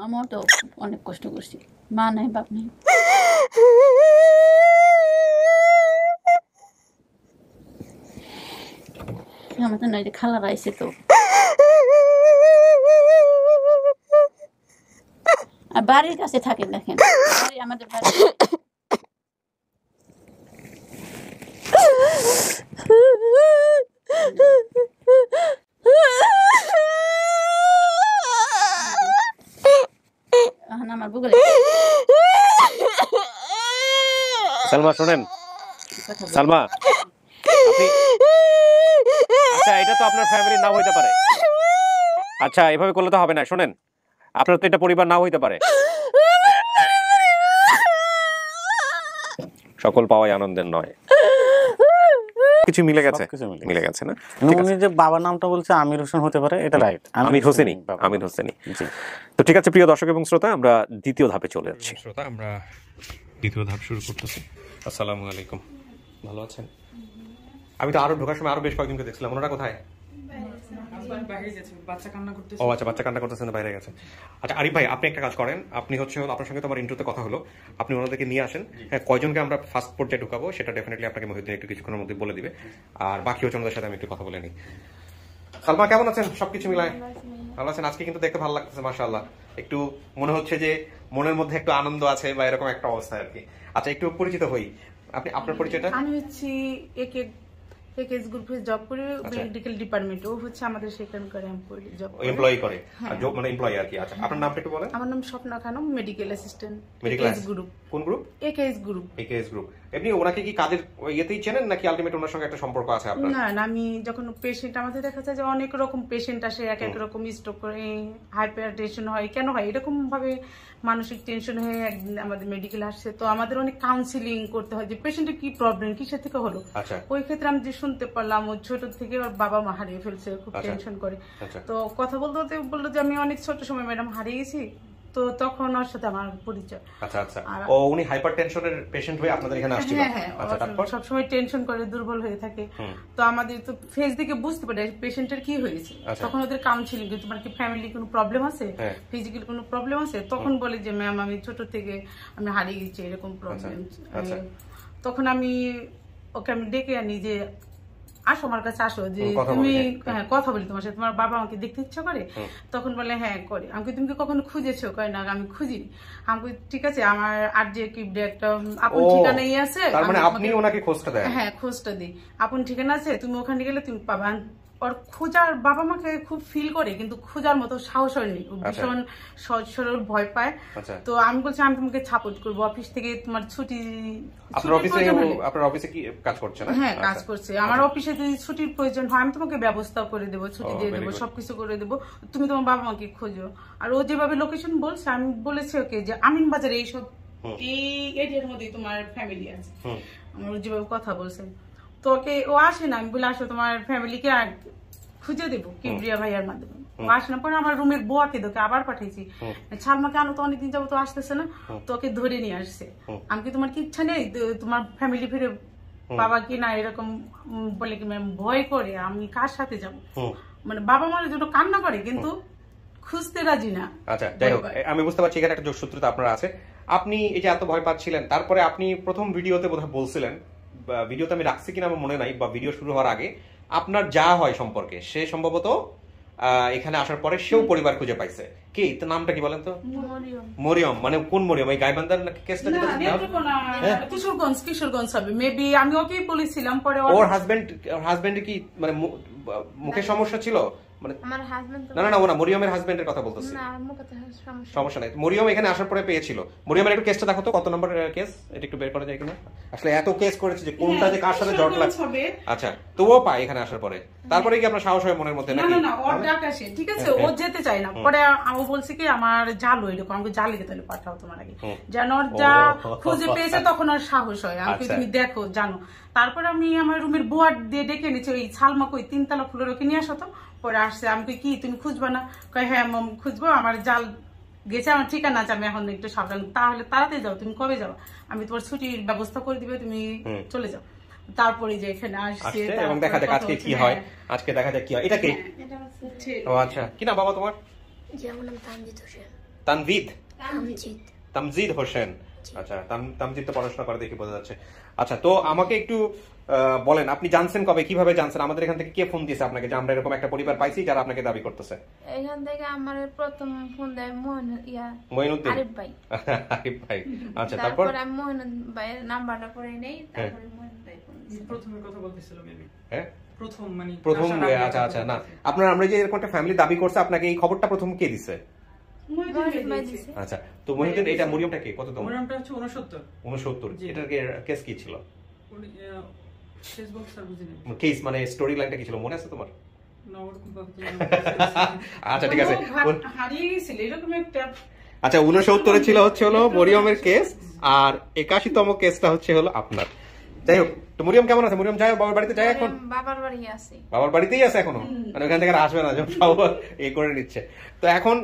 আমার তো অনেক কষ্ট করছি, মা নাই বাপ নেই। আমার তো নাই খালা রাইছে তো, আর বাড়ির কাছে থাকেন দেখেন, বাড়ি আমাদের বাড়ি। আমার বুকে সালমা শোনেন, সালমা আপনি, আচ্ছা এটা তো আপনার ফ্যামিলির নাও হইতে পারে। আচ্ছা এভাবে করলে তো হবে না, শোনেন আপনার তো এটা পরিবার নাও হইতে পারে। সকল পাওয়াই আনন্দের নয়, কিছু মিলে গেছে, মিলে গেছে না। উনি যে বাবার নামটা বলছে আমির হোসেন হতে পারে, এটা রাইট, আমির হোসেনি, আমির হোসেনি। তো ঠিক আছে প্রিয় দর্শক এবং শ্রোতা, আমরা দ্বিতীয় ধাপে চলে যাচ্ছি। শ্রোতা আমরা দ্বিতীয় ধাপ শুরু করতেছি। আসসালামু আলাইকুম, ভালো আছেন? আমি তো আরো ঢোকার সময় আরো বেশ কয়েকজনকে দেখছিলাম, ওনারা কোথায়? ও আচ্ছা, বাচ্চা কান্না করতেছেন, বাইরে গেছে। আচ্ছা আরিফ ভাই, আপনি একটা কাজ করেন, আপনি হচ্ছে আপনার সঙ্গে তো আমার ইন্ট্রোতে কথা হলো, আপনি ওনাদেরকে নিয়ে আসেন। হ্যাঁ, কয়জনকে আমরা ফার্স্ট পর্যায়ে ঢুকাবো সেটা ডেফিনেটলি আপনাকে মহিউদ্দিন একটু কিছুক্ষণের মধ্যে বলে দিবে, আর বাকি হচ্ছে ওনাদের সাথে আমি একটু কথা বলে নিই। সালমা কেমন আছেন? সবকিছু মিলায় ভালো আছেন? আজকে কিন্তু দেখতে ভালো লাগতেছে মাশাআল্লাহ, একটু মনে হচ্ছে যে মনের মধ্যে একটু আনন্দ আছে বা এরকম একটা অবস্থা আর কি। আচ্ছা একটু পরিচিত হই, আপনি আপনার পরিচয়টা? আমি হচ্ছি একেএস গ্রুপে জব করি, মেডিকেল ডিপার্টমেন্ট। ও হচ্ছে আমাদের সেখানকার এমপ্লয়ি, জব এমপ্লয়ি করে, জব মানে এমপ্লয়ি আর কি। আচ্ছা আপনার নামটা একটু বলেন। আমার নাম Swapna Khanam, medical assistant, medical group. কোন group? AKS group. AKS group. আপনি ওনাকে কি কাজের ইয়েতেই চেনেন নাকি আলটিমেট ওনার সঙ্গে একটা সম্পর্ক আছে আপনার? না না, আমি যখন পেশেন্ট, আমাদের দেখা যায় যে অনেক রকম পেশেন্ট আসে, এক এক রকম স্ট্রোক করে, হাইপার টেনশন হয়, কেন হয় এরকম ভাবে মানসিক টেনশন হয়ে একদিন আমাদের মেডিকেল আসছে, তো আমাদের অনেক কাউন্সিলিং করতে হয় যে পেশেন্টের কি প্রবলেম, কিসের থেকে হলো। ওই ক্ষেত্রে আমি যে শুনতে পারলাম ও ছোট থেকে ওর বাবা মা হারিয়ে ফেলছে, খুব টেনশন করে। তো কথা বলতে বলতে বললো যে আমি অনেক ছোট সময় ম্যাডাম হারিয়ে গেছি, তো তখন ওর সাথে আমার পরিচয়। আচ্ছা আচ্ছা, ও উনি হাইপারটেনশনের পেশেন্ট হয়ে আপনাদের এখানে আসছিল? হ্যাঁ, সব সময় টেনশন করে, দুর্বল হয়ে থাকে। তো আমাদের তো ফেস দেখে বুঝতে পারে পেশেন্টের কি হয়েছে, তখন ওদের কাউন্সিলিং, তোমার কি ফ্যামিলি কোনো প্রবলেম আছে, ফিজিক্যাল কোনো প্রবলেম আছে, তখন বলে যে ম্যাম আমি ছোট থেকে আমি হারিয়ে গেছি, এরকম প্রবলেম। তখন আমি ওকে আমি ডেকে আনি যে আসো আমার কাছে, আসো যে তুমি কথা বলি তোমার সাথে, তোমার বাবা আমাকে দেখতে ইচ্ছা করে। তখন বলে হ্যাঁ করে। আমাকে তুমি কখনো খুঁজেছো? কয় না আমি খুঁজিনি। আমাকে ঠিক আছে, আমার আর যে কি একটা আপন ঠিকানাই আছে, আপনি ওনাকে খোঁজটা দেন? হ্যাঁ খোঁজটা দিই, আপন ঠিকানা আছে, তুমি ওখানে গেলে তুমি পাবা। ওর খোঁজার, বাবা মাকে খুব ফিল করে কিন্তু খোঁজার মতো সাহস হয়নি, ভীষণ সহজ সরল ভয় পায়। তো আমি বলছি আমি তোমাকে সাপোর্ট করবো, অফিস থেকে তোমার ছুটি। আপনার অফিসে কি কাজ করছে না? হ্যাঁ কাজ করছে, আমার অফিসে যদি ছুটির প্রয়োজন হয় আমি তোমাকে ব্যবস্থা করে দেবো, ছুটি দিয়ে দেবো, সবকিছু করে দেবো, তুমি তোমার বাবা মাকে খোঁজো। আর ও যেভাবে লোকেশন বলছে, আমি বলেছি ওকে যে আমিন বাজারে এইসব এই এরিয়ার মধ্যে তোমার ফ্যামিলি আছে, আমার যেভাবে কথা বলছেন। তো ওকে ও আসে না, আমি বলে আসো তোমার ফ্যামিলিকে খুঁজে দেবো কিবরিয়া ভাইয়ার মাধ্যমে। ও আসে না, পরে আমার রুমের বোয়াকে তোকে আবার পাঠিয়েছি, ছালমাকে আনো তো অনেকদিন যাবো, তো আসতেছে না, তোকে ধরে নিয়ে আসছে। আমি কি তোমার কি ইচ্ছা নেই তোমার ফ্যামিলি ফিরে বাবা কি না এরকম বলে কি ম্যাম ভয় করে, আমি কার সাথে যাবো, মানে বাবা মায়ের জন্য কান্না করে কিন্তু খুঁজতে রাজি না। আচ্ছা যাই হোক, আমি বুঝতে পারছি এখানে একটা যোগসূত্রতা আপনার আছে। আপনি এই যে এত ভয় পাচ্ছিলেন, তারপরে আপনি প্রথম ভিডিওতে বোধহয় বলছিলেন, ভিডিওতে আমি রাখছি কিনা আমার মনে নাই, বা ভিডিও শুরু হওয়ার আগে, আপনার যা হয় সম্পর্কে সে সম্ভবত এখানে আসার পরে সেও পরিবার খুঁজে পাইছে। কি তার নামটা কি বলেন তো? মরিয়ম। মানে কোন মরিয়ম? এই গাইবান্ধার কেসটা যেটা কিশোরগঞ্জ হবে মেবি, আমি ওকেই বলেছিলাম। পরে ওর হাজবেন্ড কি মানে মুখে সমস্যা ছিল? মানে না না না, ও না, মরিয়মের হাজবেন্ডের কথা বলতেছি। সমস্যা নাই, মরিয়ম এখানে আসার পরে পেয়েছিল। মরিয়মের একটু কেসটা দেখো তো, কত নম্বর কেস, এটা একটু বের করা যায় কিনা। আসলে এত কেস করেছে যে কোনটা যে কার সাথে জট লাগছে। আচ্ছা, তো ও পায় এখানে আসার পরে, তারপরে কি আপনার সাহস হয় মনের মধ্যে? না না না, ওর ডাক আসে, ঠিক আছে, ও যেতে চায় না। পরে আমি বলছি কি আমার জাল এরকম, আমাকে জাল লেগে তাহলে পাঠাও তোমার আগে, যেন ওর যা খুঁজে পেয়েছে তখন ওর সাহস হয়, আমাকে তুমি দেখো জানো। তারপরে আমি আমার রুমের বোয়ার দিয়ে ডেকে নিচ্ছি, ওই ছালমা কই 3 তলা ফুলের ওকে নিয়ে আসো তো। পরে আসছে, আমাকে কি তুমি খুঁজবা না? কয় হ্যাঁ মম খুঁজবো, আমার জাল গেছে, আমার ঠিকানা আছে, আমি এখন একটু সাবধান। তাহলে তাড়াতাড়ি যাও, তুমি কবে যাও? আমি তোমার ছুটির ব্যবস্থা করে দিবে, তুমি চলে যাও। তারপরে যে এখানে আসছে এবং দেখা যাক আজকে কি হয়, আজকে দেখা যাক কি হয়। এটা কি? ও আচ্ছা, কি না বাবা তোমার? যেমন নাম তানজিদ হোসেন। তানভীদ তামজিদ। তামজিদ হোসেন। আচ্ছা, তামজিদ তো পড়াশোনা করে দেখে বোঝা যাচ্ছে। আচ্ছা, তো আমাকে একটু বলেন, আপনি জানছেন কবে, কিভাবে জানছেন? আমাদের এখান থেকে কে ফোন দিয়েছে আপনাকে যে আমরা এরকম একটা পরিবার পাইছি যারা আপনাকে দাবি করতেছে? এখান থেকে আমার প্রথম ফোন দেয় মঈনুদ্দিন আরিফ ভাই। আরিফ ভাই। আচ্ছা, তারপর তারপর আমি মঈনুদ্দিন ভাইয়ের নাম্বারটা করে নেই, তারপরে মঈনুদ্দিন ভাই ফোন দিয়েছে। প্রথমে কথা বলতেছিল মেবি। হ্যাঁ, প্রথম মানে প্রথম। আসার আগে আচ্ছা কথা আচ্ছা, না বলতেছিল। আপনার আমরা যে এরকম একটা ফ্যামিলি দাবি করছে, আপনাকে এই খবরটা প্রথম কে দিছে? মঈনুদ্দিন ভাই দিয়েছে। আচ্ছা, তো মহিউদ্দিন, এটা মরিয়মটা কে, কত? ওর নামটা হচ্ছে 69। 69। জি। এটার কেস কি ছিল? ফেসবুক স্যার বুঝিনি। কেস মানে স্টোরি লাইনটা কি ছিল, মনে আছে তোমার? না ওরকম ভাবে তো আচ্ছা, ঠিক আছে। হারিয়ে গেছিল এরকম একটা। আচ্ছা, 69 ছিল হলো মরিয়মের কেস, আর 81তম কেসটা হলো আপনার। যাই হোক, তো মরিয়ম কেমন আছে? মরিয়ম যায় বাবার বাড়িতে যায় এখন? বাবার বাড়ি আছে। বাবার বাড়িতেই আছে এখনো, মানে ওখান থেকে আর আসবে না, যখন সব এই করে নিচ্ছে। তো এখন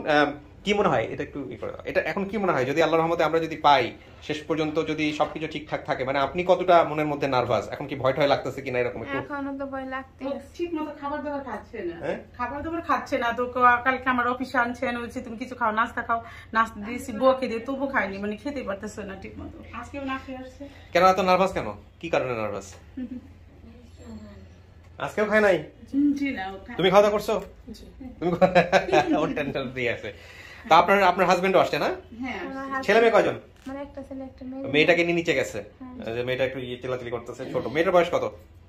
কি মনে হয়, এটা একটু ই করে দাও, এটা এখন কি মনে হয় যদি আল্লাহর রহমতে আমরা যদি পাই, শেষ পর্যন্ত যদি সবকিছু ঠিকঠাক থাকে, মানে আপনি কতটা মনের মধ্যে নার্ভাস? এখন কি ভয় লাগতেছে কিনা এরকম একটু? এখনো তো ভয় লাগতেছে। ঠিক মতো খাবার দাবার খাচ্ছে না। হ্যাঁ? খাবার দাবার খাচ্ছে না। তো কালকে আমার অফিসে আনছেন, বলছি তুমি কিছু খাও, নাস্তা খাও। নাস্তা দিয়েছি, বউকে দিয়ে, তবু খাইনি, মানে খেতে পারতেছে না ঠিক মতো। আজকেও না খেয়ে আসছে। কেন এত নার্ভাস কেন? কি কারণে নার্ভাস? আজকেও খায় নাই? জি না, তুমি খাওয়া দাওয়া করছো? তুমি ওর টেনশন ফ্রি আছে। তা আপনার হাজবেন্ডও আসছে না? হ্যাঁ আমার ছেলে মেয়ে কয়জন? মানে একটা ছেলে একটা মেয়ে। মেয়েটাকে নিয়ে নিচে গেছে, যে মেয়েটা একটু চিল্লাচিল্লি করতেছে, ছোট। মেয়েটার বয়স কত?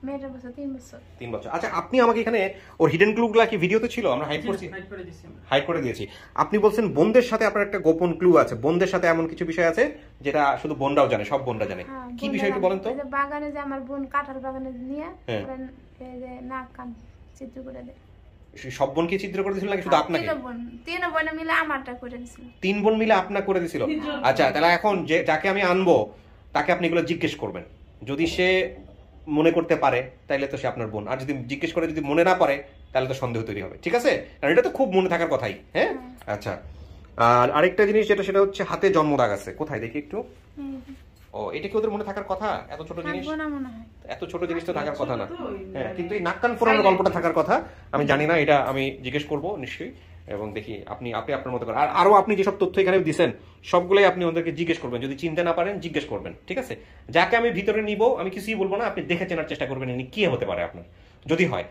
মেয়েটার বছর 3 বছর। 3 বছর। আচ্ছা, আপনি আমাকে এখানে ওর হিডেন ক্লু গুলা কি ভিডিওতে ছিল? আমরা হাইড করছি, হাইড করে দিছি আমরা। হাইড করে দিয়েছি। আপনি বলছেন বোনদের সাথে আপনার একটা গোপন ক্লু আছে, বোনদের সাথে এমন কিছু বিষয় আছে যেটা শুধু বোনরাও জানে, সব বোনরা জানে। হ্যাঁ, কি বিষয় একটু বলেন তো? ওই যে বাগানে যে আমার বোন কাঁঠাল বাগানে নিয়ে হ্যাঁ। ওরা এই যে নাক কান চিত্র করে দেয়। সব বোনকে চিত্র করে দিয়েছিল নাকি শুধু আপনাকে? তিন বোন মিলে আমারটা করে দিছিল। 3 বোন মিলে আপনাকে করে দিয়েছিল? আচ্ছা, তাহলে এখন যে যাকে আমি আনবো তাকে আপনি এগুলো জিজ্ঞেস করবেন। যদি সে মনে করতে পারে তাহলে তো সে আপনার বোন, আর যদি জিজ্ঞেস করে যদি মনে না পারে তাহলে তো সন্দেহ তৈরি হবে, ঠিক আছে? কারণ এটা তো খুব মনে থাকার কথাই। হ্যাঁ, আচ্ছা। আর আরেকটা জিনিস সেটা হচ্ছে হাতে জন্ম দাগ আছে, কোথায় দেখি একটু। ও, এটা কি ওদের মনে থাকার কথা? এত ছোট জিনিস, থাকবো না মনে হয়। এত ছোট জিনিস তো থাকার কথা না। হ্যাঁ, কিন্তু এই নাক কান ফোরানোর গল্পটা থাকার কথা। আমি জানি না, এটা আমি জিজ্ঞেস করবো নিশ্চয়ই, এবং দেখি আপনি আপনার মতো করেন। আর আরো আপনি যেসব তথ্য এখানে দিচ্ছেন সবগুলোই আপনি ওদেরকে জিজ্ঞেস করবেন, যদি চিনতে না পারেন জিজ্ঞেস করবেন, ঠিক আছে? যাকে আমি ভিতরে নিব আমি কিছুই বলবো না, আপনি দেখে চেনার চেষ্টা করবেন ইনি কে হতে পারে আপনার, যদি হয়।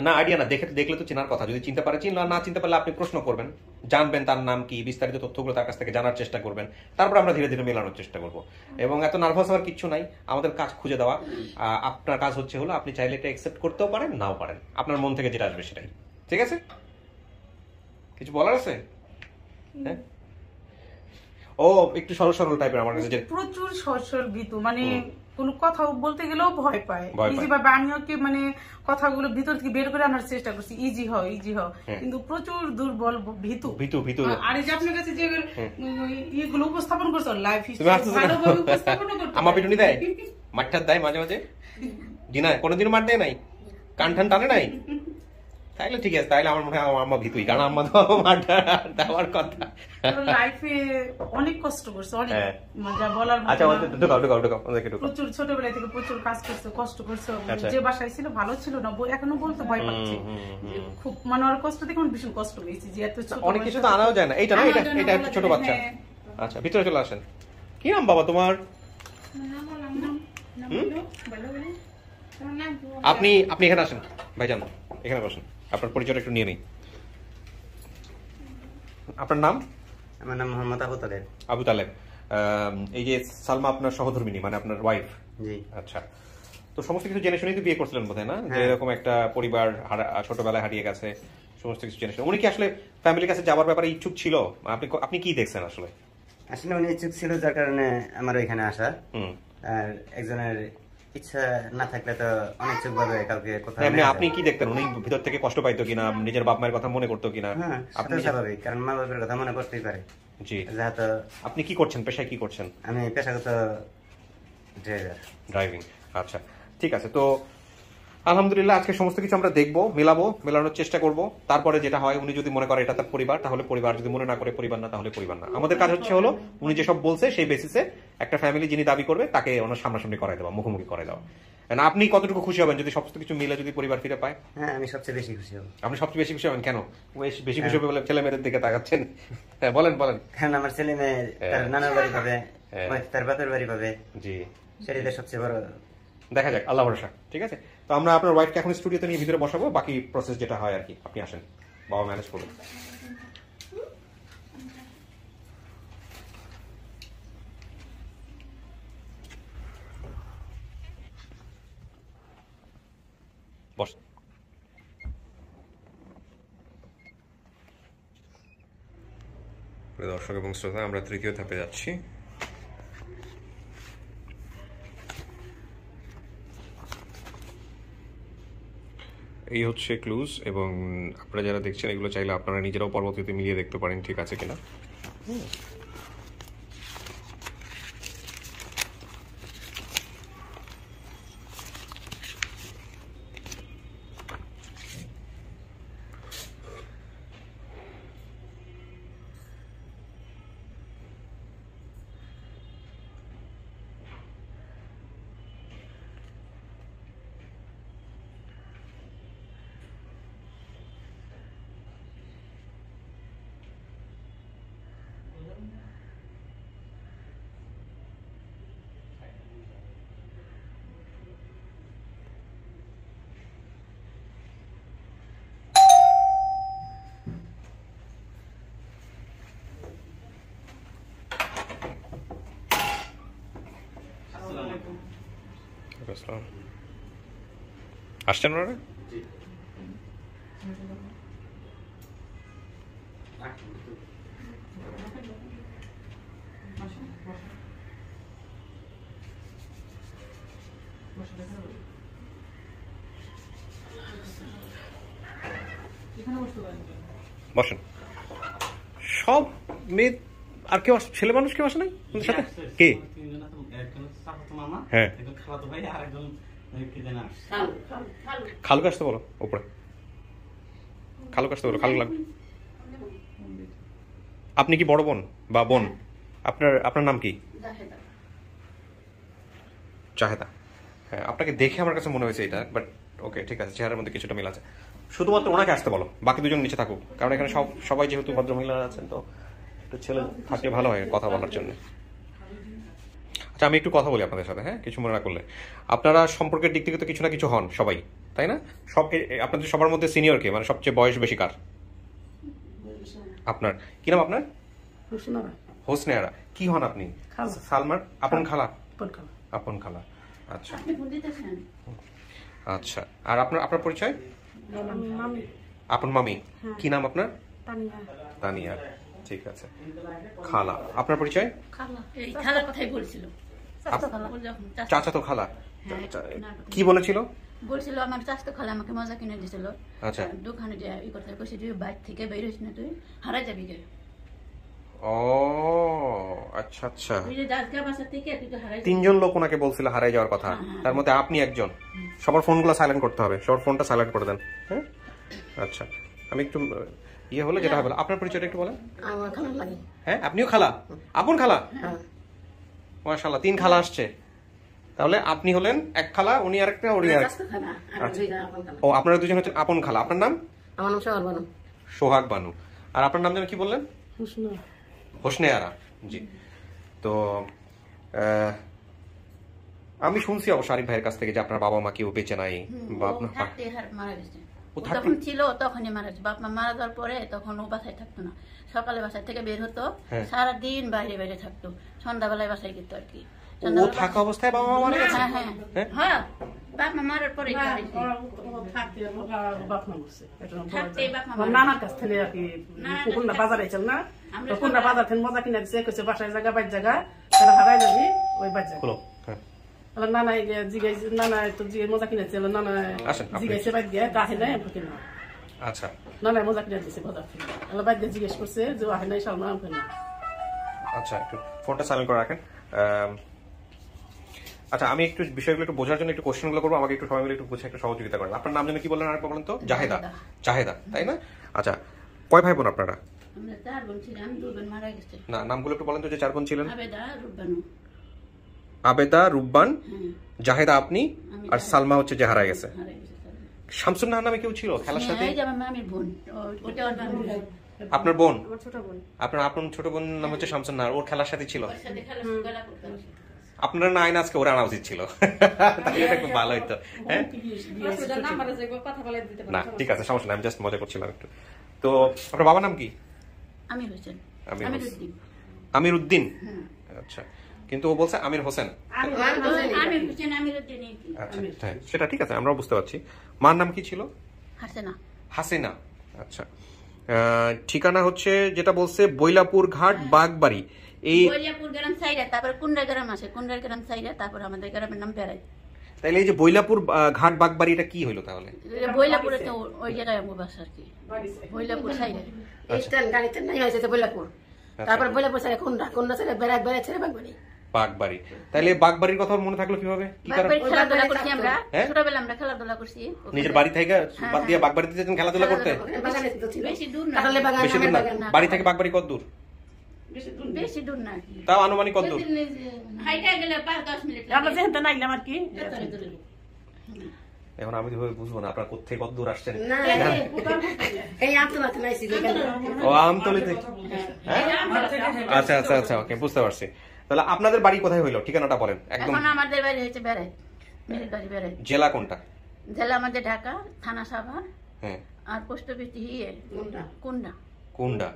না, আইডিয়া না, দেখলে তো চেনার কথা। যদি চিনতে পারে চিনল, না চিনতে পারলে আপনি প্রশ্ন করবেন, জানবেন তার নাম কি, বিস্তারিত তথ্যগুলো তার কাছ থেকে জানার চেষ্টা করবেন। তারপর আমরা ধীরে ধীরে মেলানোর চেষ্টা করব। এবং এত নার্ভাস হওয়ার কিছু নাই, আমাদের কাজ খুঁজে দেওয়া। আপনার কাজ হলো আপনি চাইলে এটা অ্যাকসেপ্ট করতেও পারেন, নাও পারেন, আপনার মন থেকে যেটা আসবে সেটাই, ঠিক আছে? কিছু বলার আছে? হ্যাঁ, ও একটু সরল সরল টাইপের আমার কাছে, যে প্রচুর সরল ভীতু, মানে কোনো কথা বলতে গেলেও ভয় পায়। ভয় পায়। ইজি ভাবে আমি ওকে মানে কথাগুলো ভিতর থেকে বের করে আনার চেষ্টা করছি, ইজি হও ইজি হও, কিন্তু প্রচুর দুর্বল ভীতু। ভীতু। আর এই যে আপনার কাছে যে ইয়েগুলো উপস্থাপন করছো লাইফ তুমি আসতেছো না? ভালোভাবে উপস্থাপন করতে আমার পিটুনি দেয়, মাঠটার দেয় মাঝে মাঝে। জি না, কোনোদিনও মাঠ দেয় নাই, কান ঠান টানে নাই? তাইলে ঠিক আছে, তাইলে আমার মনে হয় আমার আম্মা ভীতুই, কারণ আম্মা তো মাঠটা দেওয়ার কথা। লাইফে অনেক কষ্ট করছে, অনেক হ্যাঁ। যা বলার মতো আচ্ছা, না। ঢুকাও। প্রচুর ছোটবেলা থেকে প্রচুর কাজ করছে, কষ্ট করছে। আচ্ছা। যে বাসায় ছিল ভালো ছিল না, এখনো বলতে ভয় পাচ্ছে। খুব মানে ওর কষ্ট দেখে আমার ভীষণ কষ্ট পেয়েছি যে এত ছোট অনেক কিছু তো আনাও যায় না। এইটা না, এটা একটা ছোট বাচ্চা। হ্যাঁ। আচ্ছা, ভিতরে চলে আসেন। কি নাম বাবা তোমার? আপনি এখানে আসেন ভাইজান, এখানে বসেন, আপনার পরিচয়টা একটু নিয়ে নিই। আপনার নাম? আমার নাম মোহাম্মদ আবু তালেব। আবু তালেব। এই যে সালমা আপনার সহধর্মিনী, মানে আপনার ওয়াইফ? জি। আচ্ছা, তো সমস্ত কিছু জেনে শুনেই তো বিয়ে করছিলেন বোধহয়, না? যে এরকম একটা পরিবার ছোটবেলায় হারিয়ে গেছে, সমস্ত কিছু জেনে শুনে। উনি কি আসলে ফ্যামিলির কাছে যাওয়ার ব্যাপারে ইচ্ছুক ছিল? আপনি কি দেখছেন আসলে? আসলে উনি ইচ্ছুক ছিল, যার কারণে আমার এখানে আসা। হুম। আর একজনের ইচ্ছা না থাকলে তো অনিচ্ছুক ভাবে কাউকে কোথাও এমনি আপনি কি দেখতেন? উনি ভিতর থেকে কষ্ট পাইতো কিনা, নিজের বাপ মায়ের কথা মনে করতো কিনা? হ্যাঁ, আপনি সেটা স্বাভাবিক, কারণ মা বাবার কথা মনে করতেই পারে। জি। যেহেতু আপনি কি করছেন, পেশায় কি করছেন? আমি পেশাগত ড্রাইভার। ড্রাইভিং। আচ্ছা, ঠিক আছে। তো আলহামদুলিল্লাহ আজকে সমস্ত কিছু আমরা দেখবো, মেলানোর চেষ্টা করব। তারপরে যেটা হয়, উনি যদি মনে করে এটা তার পরিবার তাহলে পরিবার, যদি মনে না করে পরিবার না তাহলে পরিবার না। আমাদের কাজ হচ্ছে হলো উনি যেসব বলছে সেই বেসিসে একটা ফ্যামিলি যিনি দাবি করবে তাকে ওনার সামনাসামনি করাই দেওয়া, মুখোমুখি করে দেওয়া। না আপনি কতটুকু খুশি হবেন যদি সমস্ত কিছু মিলে যদি পরিবার ফিরে পায়? হ্যাঁ, আমি সবচেয়ে বেশি খুশি হব। আপনি সবচেয়ে বেশি খুশি হবেন কেন? বেশি খুশি হবে বলে ছেলে মেয়েদের দিকে তাকাচ্ছেন? হ্যাঁ বলেন। কারণ আমার ছেলে মেয়ে তার নানার বাড়ি পাবে, তার বাপের বাড়ি পাবে, জি সেটাই সবচেয়ে বড়। দেখা যাক, আল্লাহ ভরসা। ঠিক আছে, তো আমরা আপনার ওয়াইফকে এখন স্টুডিওতে নিয়ে ভিতরে বসাবো, বাকি প্রসেস যেটা হয় আর কি। আপনি আসেন, বাবা ম্যানেজ করবেন। বস। দর্শক এবং শ্রোতা, আমরা তৃতীয় ধাপে যাচ্ছি। এই হচ্ছে ক্লুজ, এবং আপনারা যারা দেখছেন এগুলো চাইলে আপনারা নিজেরাও পরবর্তীতে মিলিয়ে দেখতে পারেন ঠিক আছে কিনা। আসছেন ওরা? বসেন। সব মেয়ে আর কেউ ছেলে মানুষ কেউ আসে নাই আমাদের সাথে? কে? হ্যাঁ, খালুকে আসতে বলো উপরে, খালুকে আসতে বলো। খালু লাগবে। আপনি কি বড় বোন বা বোন? আপনার নাম কি? চাহেদা। হ্যাঁ, আপনাকে দেখে আমার কাছে মনে হয়েছে এটা, বাট ওকে ঠিক আছে, চেহারার মধ্যে কিছুটা মিল আছে। শুধুমাত্র ওনাকে আসতে বলো, বাকি দুজন নিচে থাকুক, কারণ এখানে সবাই যেহেতু ভদ্রমহিলারা আছেন, তো একটু ছেলে থাকলে ভালো হয় কথা বলার জন্য। আচ্ছা, আমি একটু কথা বলি আপনাদের সাথে, হ্যাঁ, কিছু মনে না করলে। আপনারা সম্পর্কের দিক থেকে তো কিছু না কিছু হন সবাই, তাই না? আপনাদের সবার মধ্যে সিনিয়র কে, মানে সবচেয়ে বয়স বেশি কার? আপনার কি নাম? আপনার হোসনেয়ারা। কি হন আপনি? সালমার আপন খালা? আপন খালা। আচ্ছা আচ্ছা। আর আপনার পরিচয়? আপন মামি। কি নাম আপনার? তানিয়া। ঠিক আছে। খালা। আপনার পরিচয়? খালার কথাই বলছিল, চাচা তো খালা। কি বলেছিল? বলছিল আমার চাচতো খালা আমাকে মজা কিনে দিছিল। আচ্ছা, দোকানে যে ই করতে কইছে তুই বাইরে থেকে বের হইস না, তুই হারাই যাবি গে। ও আচ্ছা আচ্ছা। তুই যে দাসগা বাসা থেকে তুই তো হারাই যাবি। তিনজন লোক ওনাকে বলছিল হারাই যাওয়ার কথা, তার মধ্যে আপনি একজন। সবার ফোনগুলো সাইলেন্ট করতে হবে, সবার ফোনটা সাইলেন্ট করে দেন। হ্যাঁ আচ্ছা, আমি একটু ইয়ে হলে যেটা হবে। আপনার পরিচয়টা একটু বলেন। আমার খালা লাগে। হ্যাঁ, আপনিও খালা? আপন খালা? মাশাআল্লাহ, 3 খালা আসছে। তাহলে আপনি হলেন এক খালা, উনি আরেকটা, উনি আরেকটা। ও, আপনারা দুজন হচ্ছেন আপন খালা। আপনার নাম? আমার নাম সোহাগ বানু। সোহাগ বানু। আর আপনার নাম যেন কি বললেন? হোসনেয়ারা। জি। তো আমি শুনছি অবশ্য আরিফ ভাইয়ের কাছ থেকে যে আপনার বাবা মা কেউ বেঁচে নাই, বা আপনার মারা গেছে। তখন ছিল, তখনই মারা গেছে। বাপ মা মারা যাওয়ার পরে তখন ও বাসায় থাকতো না। সকালে বাসায় থেকে বের হতো, সারাদিন বাইরে বাইরে থাকতো, সন্ধ্যাবেলায় বাসায় যেত আর কি। ও থাকা অবস্থায় বাবা মা মারা গেছে? হ্যাঁ হ্যাঁ, বাপ মা মারার পরে নানার কাছ থেকে আর কি কুকুন্ডা বাজার আইছিল না, কুকুন্ডা বাজার থেকে মজা কিনে দিচ্ছে, কইছে বাসায় জায়গা বাইর জায়গা তারা হারাই যাবি ওই বাচ্চা। নানা জিগাইছে, নানা তো মজা কিনেছে, নানা জিগাইছে বাইর দিয়ে গাহে নাই আমাকে না। আচ্ছা, নানা মজা কিনে দিচ্ছে বাজার থেকে, বাইর দিয়ে জিজ্ঞেস করছে যে আহে নাই সালমা আমাকে না। আচ্ছা, একটু ফোনটা সাইলেন্ট করে রাখেন। আচ্ছা আমি একটু বিষয়গুলো একটু বোঝার জন্য একটু কোশ্চেনগুলো করবো, আমাকে একটু সবাই মিলে একটু বুঝে একটু সহযোগিতা করেন। আপনার নাম যেন কি বললেন আরেকবার বলেন তো? জাহেদা। জাহেদা, তাই না? আচ্ছা, কয় ভাই বোন আপনারা? আমরা 4 বোন ছিলাম, 2 বোন মারা গেছে। না, নামগুলো একটু বলেন তো, যে 4 বোন ছিলেন। আবেদা, রুব্বানু। আবেদা, রুব্বান, হ্যাঁ, জাহেদা আপনি, আর সালমা হচ্ছে যে হারায় গেছে। হারাই গেছে সালমা। শামসুন নাহার নামে কেউ ছিল খেলার সাথে? এই যে আমার মামির বোন, ওটা ওর মামির বোন। আপনার বোন? আমার ছোট বোন। আপনার আপন ছোট বোন নাম হচ্ছে শামসুন নাহার, ওর খেলার সাথে ছিল? ওর সাথে খেলা করতাম। আপনারা না আইন আজকে ওরা আনা উচিত ছিল, তাহলে এটা খুব ভালো হইতো। হ্যাঁ না, ঠিক আছে, সমস্যা নাই, আমি জাস্ট মজা করছিলাম একটু। তো আপনার বাবার নাম কি? আমির হোসেন। আমির হোসেন। উদ্দিন। আমির উদ্দিন, আচ্ছা, কিন্তু ও বলছে আমির হোসেন। আমির হোসেন, আমির উদ্দিন। আচ্ছা, হ্যাঁ সেটা ঠিক আছে, আমরাও বুঝতে পারছি। মার নাম কি ছিল? হাসিনা। হাসিনা, আচ্ছা। ঠিকানা হচ্ছে যেটা বলছে বৈলাপুর ঘাট, বাগবাড়ি। এই বৈলাপুর গ্রাম সাইডে, তারপর কুন্ডা গ্রাম আছে, কুন্ডা গ্রাম সাইডে, তারপর আমাদের গ্রামের নাম বেড়াই। তাইলে এই যে বৈলাপুর ঘাট বাগবাড়ি এটা কি হইলো তাহলে? বৈলাপুরে তো ওই জায়গায় আমার বাসা আর কি, বৈলাপুর সাইডে। স্ট্যান্ড গাড়িতে নাই হয়েছে বৈলাপুর, তারপর বৈলাপুর সাইডে কুন্ডা, কুন্ডা সাইডে বেড়াই বেড়াই ছেড়ে বাগবাড়ি। বাগবাড়ি, তাইলে বাগবাড়ির কথা মনে থাকলো কিভাবে? কি কারণ? খেলাধুলা করছি আমরা, ছোটবেলা আমরা খেলাধুলা করছি। নিজের বাড়ি থেকে বাদ দিয়ে বাগবাড়িতে যেতেন খেলাধুলা করতে? বেশি দূর না, কাঁঠালের বাগান, বেশি দূর না? বাড়ি থেকে বাগবাড়ি কত দূর? বেশি দূর না, তাও আনুমানিক কত দূর? হাইটা গেলে 5-10 মিনিট আমরা যেহেতু নাইলাম আর কি। এখন আমি তো বুঝবো না আপনারা কোথা থেকে কত দূর আসছেন। না এই আমতলাতে নাইছি যেখানে। ও আমতলিতে, আচ্ছা আচ্ছা আচ্ছা, ওকে, বুঝতে পারছি। তাহলে আপনাদের বাড়ি কোথায় হইলো, ঠিকানাটা বলেন একদম। এখন আমাদের বাড়ি হচ্ছে বেড়াই, মেয়ের বাড়ি বেড়াই। জেলা কোনটা? জেলা আমাদের ঢাকা, থানা সাভার, হ্যাঁ, আর পোস্ট অফিস কুন্ডা। কুন্ডা। কুন্ডা,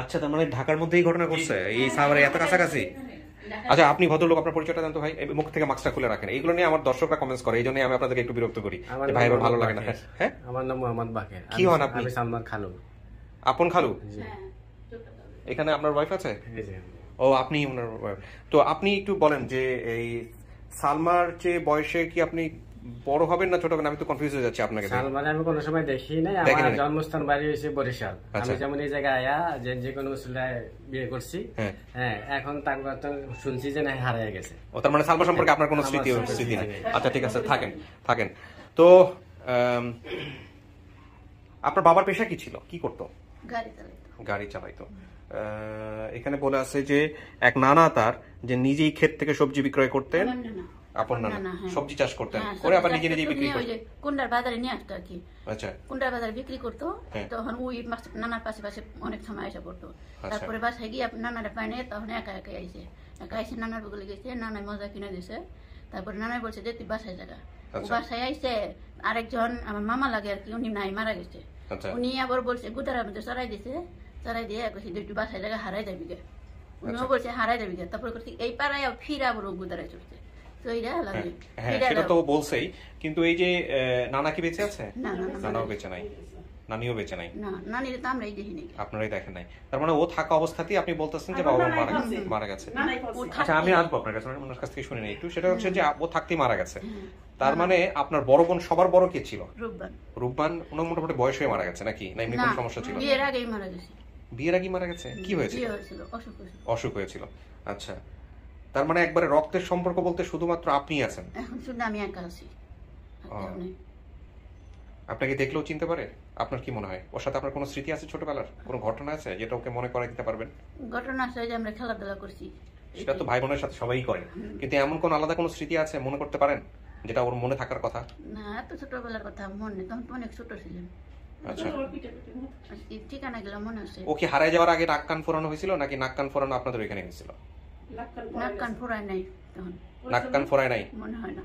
আচ্ছা। তার মানে ঢাকার মধ্যেই ঘটনা ঘটছে, এই সাভারে এত কাছাকাছি। আচ্ছা, আপনি ভদ্রলোক, আপনার পরিচয়টা জানতো ভাই? মুখ থেকে মাস্কটা খুলে রাখেন, এইগুলো নিয়ে আমার দর্শকরা কমেন্টস করে, এই জন্য আমি আপনাদেরকে একটু বিরক্ত করি। ভাই আমার ভালো লাগে না। হ্যাঁ, আমার নাম মোহাম্মদ বাকের। কি হন আপনি? আমি সালমান খালু। আপন খালু? হ্যাঁ, এখানে আপনার ওয়াইফ আছে? ও, আপনি ওনার wife। তো আপনি একটু বলেন যে এই সালমার যে বয়সে কি আপনি বড় হবেন না ছোট হবেন? আমি তো কনফিউজ হয়ে যাচ্ছি আপনাকে। সালমান আমি কোনো সময় দেখি নাই, আমার জন্মস্থান বাড়ি হয়েছে বরিশাল। আমি যেমন এই জায়গায় আয়া যে কোনো উসিলায় বিয়ে করছি, হ্যাঁ, এখন তার তো শুনছি যে না হারিয়ে গেছে। ও, তার মানে সালমা সম্পর্কে আপনার কোনো স্মৃতি নেই? আচ্ছা, ঠিক আছে, থাকেন। তো আপনার বাবার পেশা কি ছিল, কি করতো? গাড়ি চালাইতো। এখানে বলে আছে যে এক নানা তার যে নিজেই ক্ষেত থেকে সবজি বিক্রয় করতেন। আপন নানা সবজি চাষ করতেন, করে আবার নিজে নিজে বিক্রি করতেন। কুন্ডার বাজারে নিয়ে আসতো আর কি। আচ্ছা, কুন্ডার বাজারে বিক্রি করতো, তখন ওই নানার পাশে পাশে অনেক সময় এসে পড়তো। তারপরে বাসায় গিয়ে নানারা পায় না, তখন একা আইসে নানার বগলে গেছে, নানায় মজা কিনে দিয়েছে। তারপরে নানাই বলছে যে তুই বাসায় জায়গা। বাসায় আইসে আরেকজন আমার মামা লাগে আর কি, উনি নাই, মারা গেছে। উনি আবার বলছে গুদারের মধ্যে চড়াই দিছে, চড়াই দিয়ে কইছে তুই বাসায় জায়গা হারাই যাবি গে। উনিও বলছে হারাই যাবি গে। তারপরে করছি এই পাড়ায় ফির আবার গুদারে চড়ছে। সেটা তো বলছেই, কিন্তু এই যে নানা কি বেঁচে আছে? নানাও বেঁচে নাই, নানিও বেঁচে নাই। আপনারাই দেখেন নাই, তার মানে ও থাকা অবস্থাতেই আপনি বলতেছেন যে বাবা মারা গেছে। আচ্ছা, আমি আসবো আপনার কাছে, ওনার কাছ থেকে শুনে নেই একটু। সেটা হচ্ছে যে ও থাকতেই মারা গেছে। তার মানে আপনার বড় বোন সবার বড় কে ছিল? রূপবান। ওনার মোটামুটি বয়স হয়ে মারা গেছে নাকি, না এমনি কোনো সমস্যা ছিল? বিয়ের আগেই মারা গেছে। বিয়ের আগেই মারা গেছে? কি হয়েছিল? অসুখ হয়েছিল। আচ্ছা, তার মানে একবারে রক্তের সম্পর্ক বলতে শুধুমাত্র আপনি আছেন? এখন শুধু আমি একা আছি। আপনাকে দেখলেও চিনতে পারে? আপনার কি মনে হয় ওর সাথে আপনার কোনো স্মৃতি আছে, ছোটবেলার কোনো ঘটনা আছে যেটা ওকে মনে করাই দিতে পারবেন? ঘটনা আছে যে আমরা খেলাধুলা করছি, সেটা তো ভাই বোনের সাথে সবাই করে, কিন্তু এমন কোন আলাদা কোনো স্মৃতি আছে মনে করতে পারেন যেটা ওর মনে থাকার কথা? না, এত ছোটবেলার কথা মনে নেই, তখন অনেক ছোট ছিলেন। আচ্ছা, ঠিকানা গেলা মনে আছে। ও কি হারাই যাওয়ার আগে নাক কান ফোরানো হয়েছিল নাকি নাক কান ফোরানো আপনাদের ওইখানে হয়েছিল? নাক কান ফোরায় নাই তখন। নাক কান ফোরায় নাই মনে হয় না,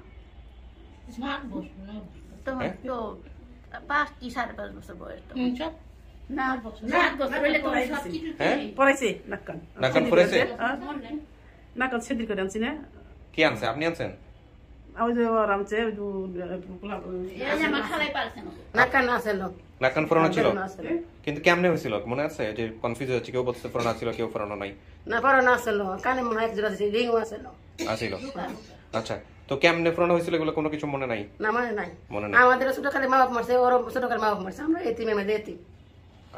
তখন তো 5 কি 5.5 বছর বয়স। না, 7 বছর হইলে তো সব কিছু পড়াইছে নাক কান। নাক কান ফোরাইছে? নাক কান সেদিন করে আনছি না। কে আনছে? আপনি আনছেন? ওই যে আনছে, ওই যে আমার খালাই পারছে না। নাক কান আছে লোক, নাক কান ফোরানো ছিল, কিন্তু কেমনে হয়েছিল মনে আছে? যে কনফিউজ হচ্ছে, কেউ বলছে ফোরানো ছিল, কেউ ফোরানো নাই। না ফোরানো আছে লোক, কানে মনে হয় এক জোড়া রিং আছে লোক আছিল। আচ্ছা, তো কেমনে ফোরানো হয়েছিল এগুলো কোনো কিছু মনে নাই? না, মনে নাই। মনে নাই। আমাদের ছোট কালে মা বাপ মারছে, ওর ছোট কালে মা বাপ মারছে, আমরা এতিমে মধ্যে এতিম।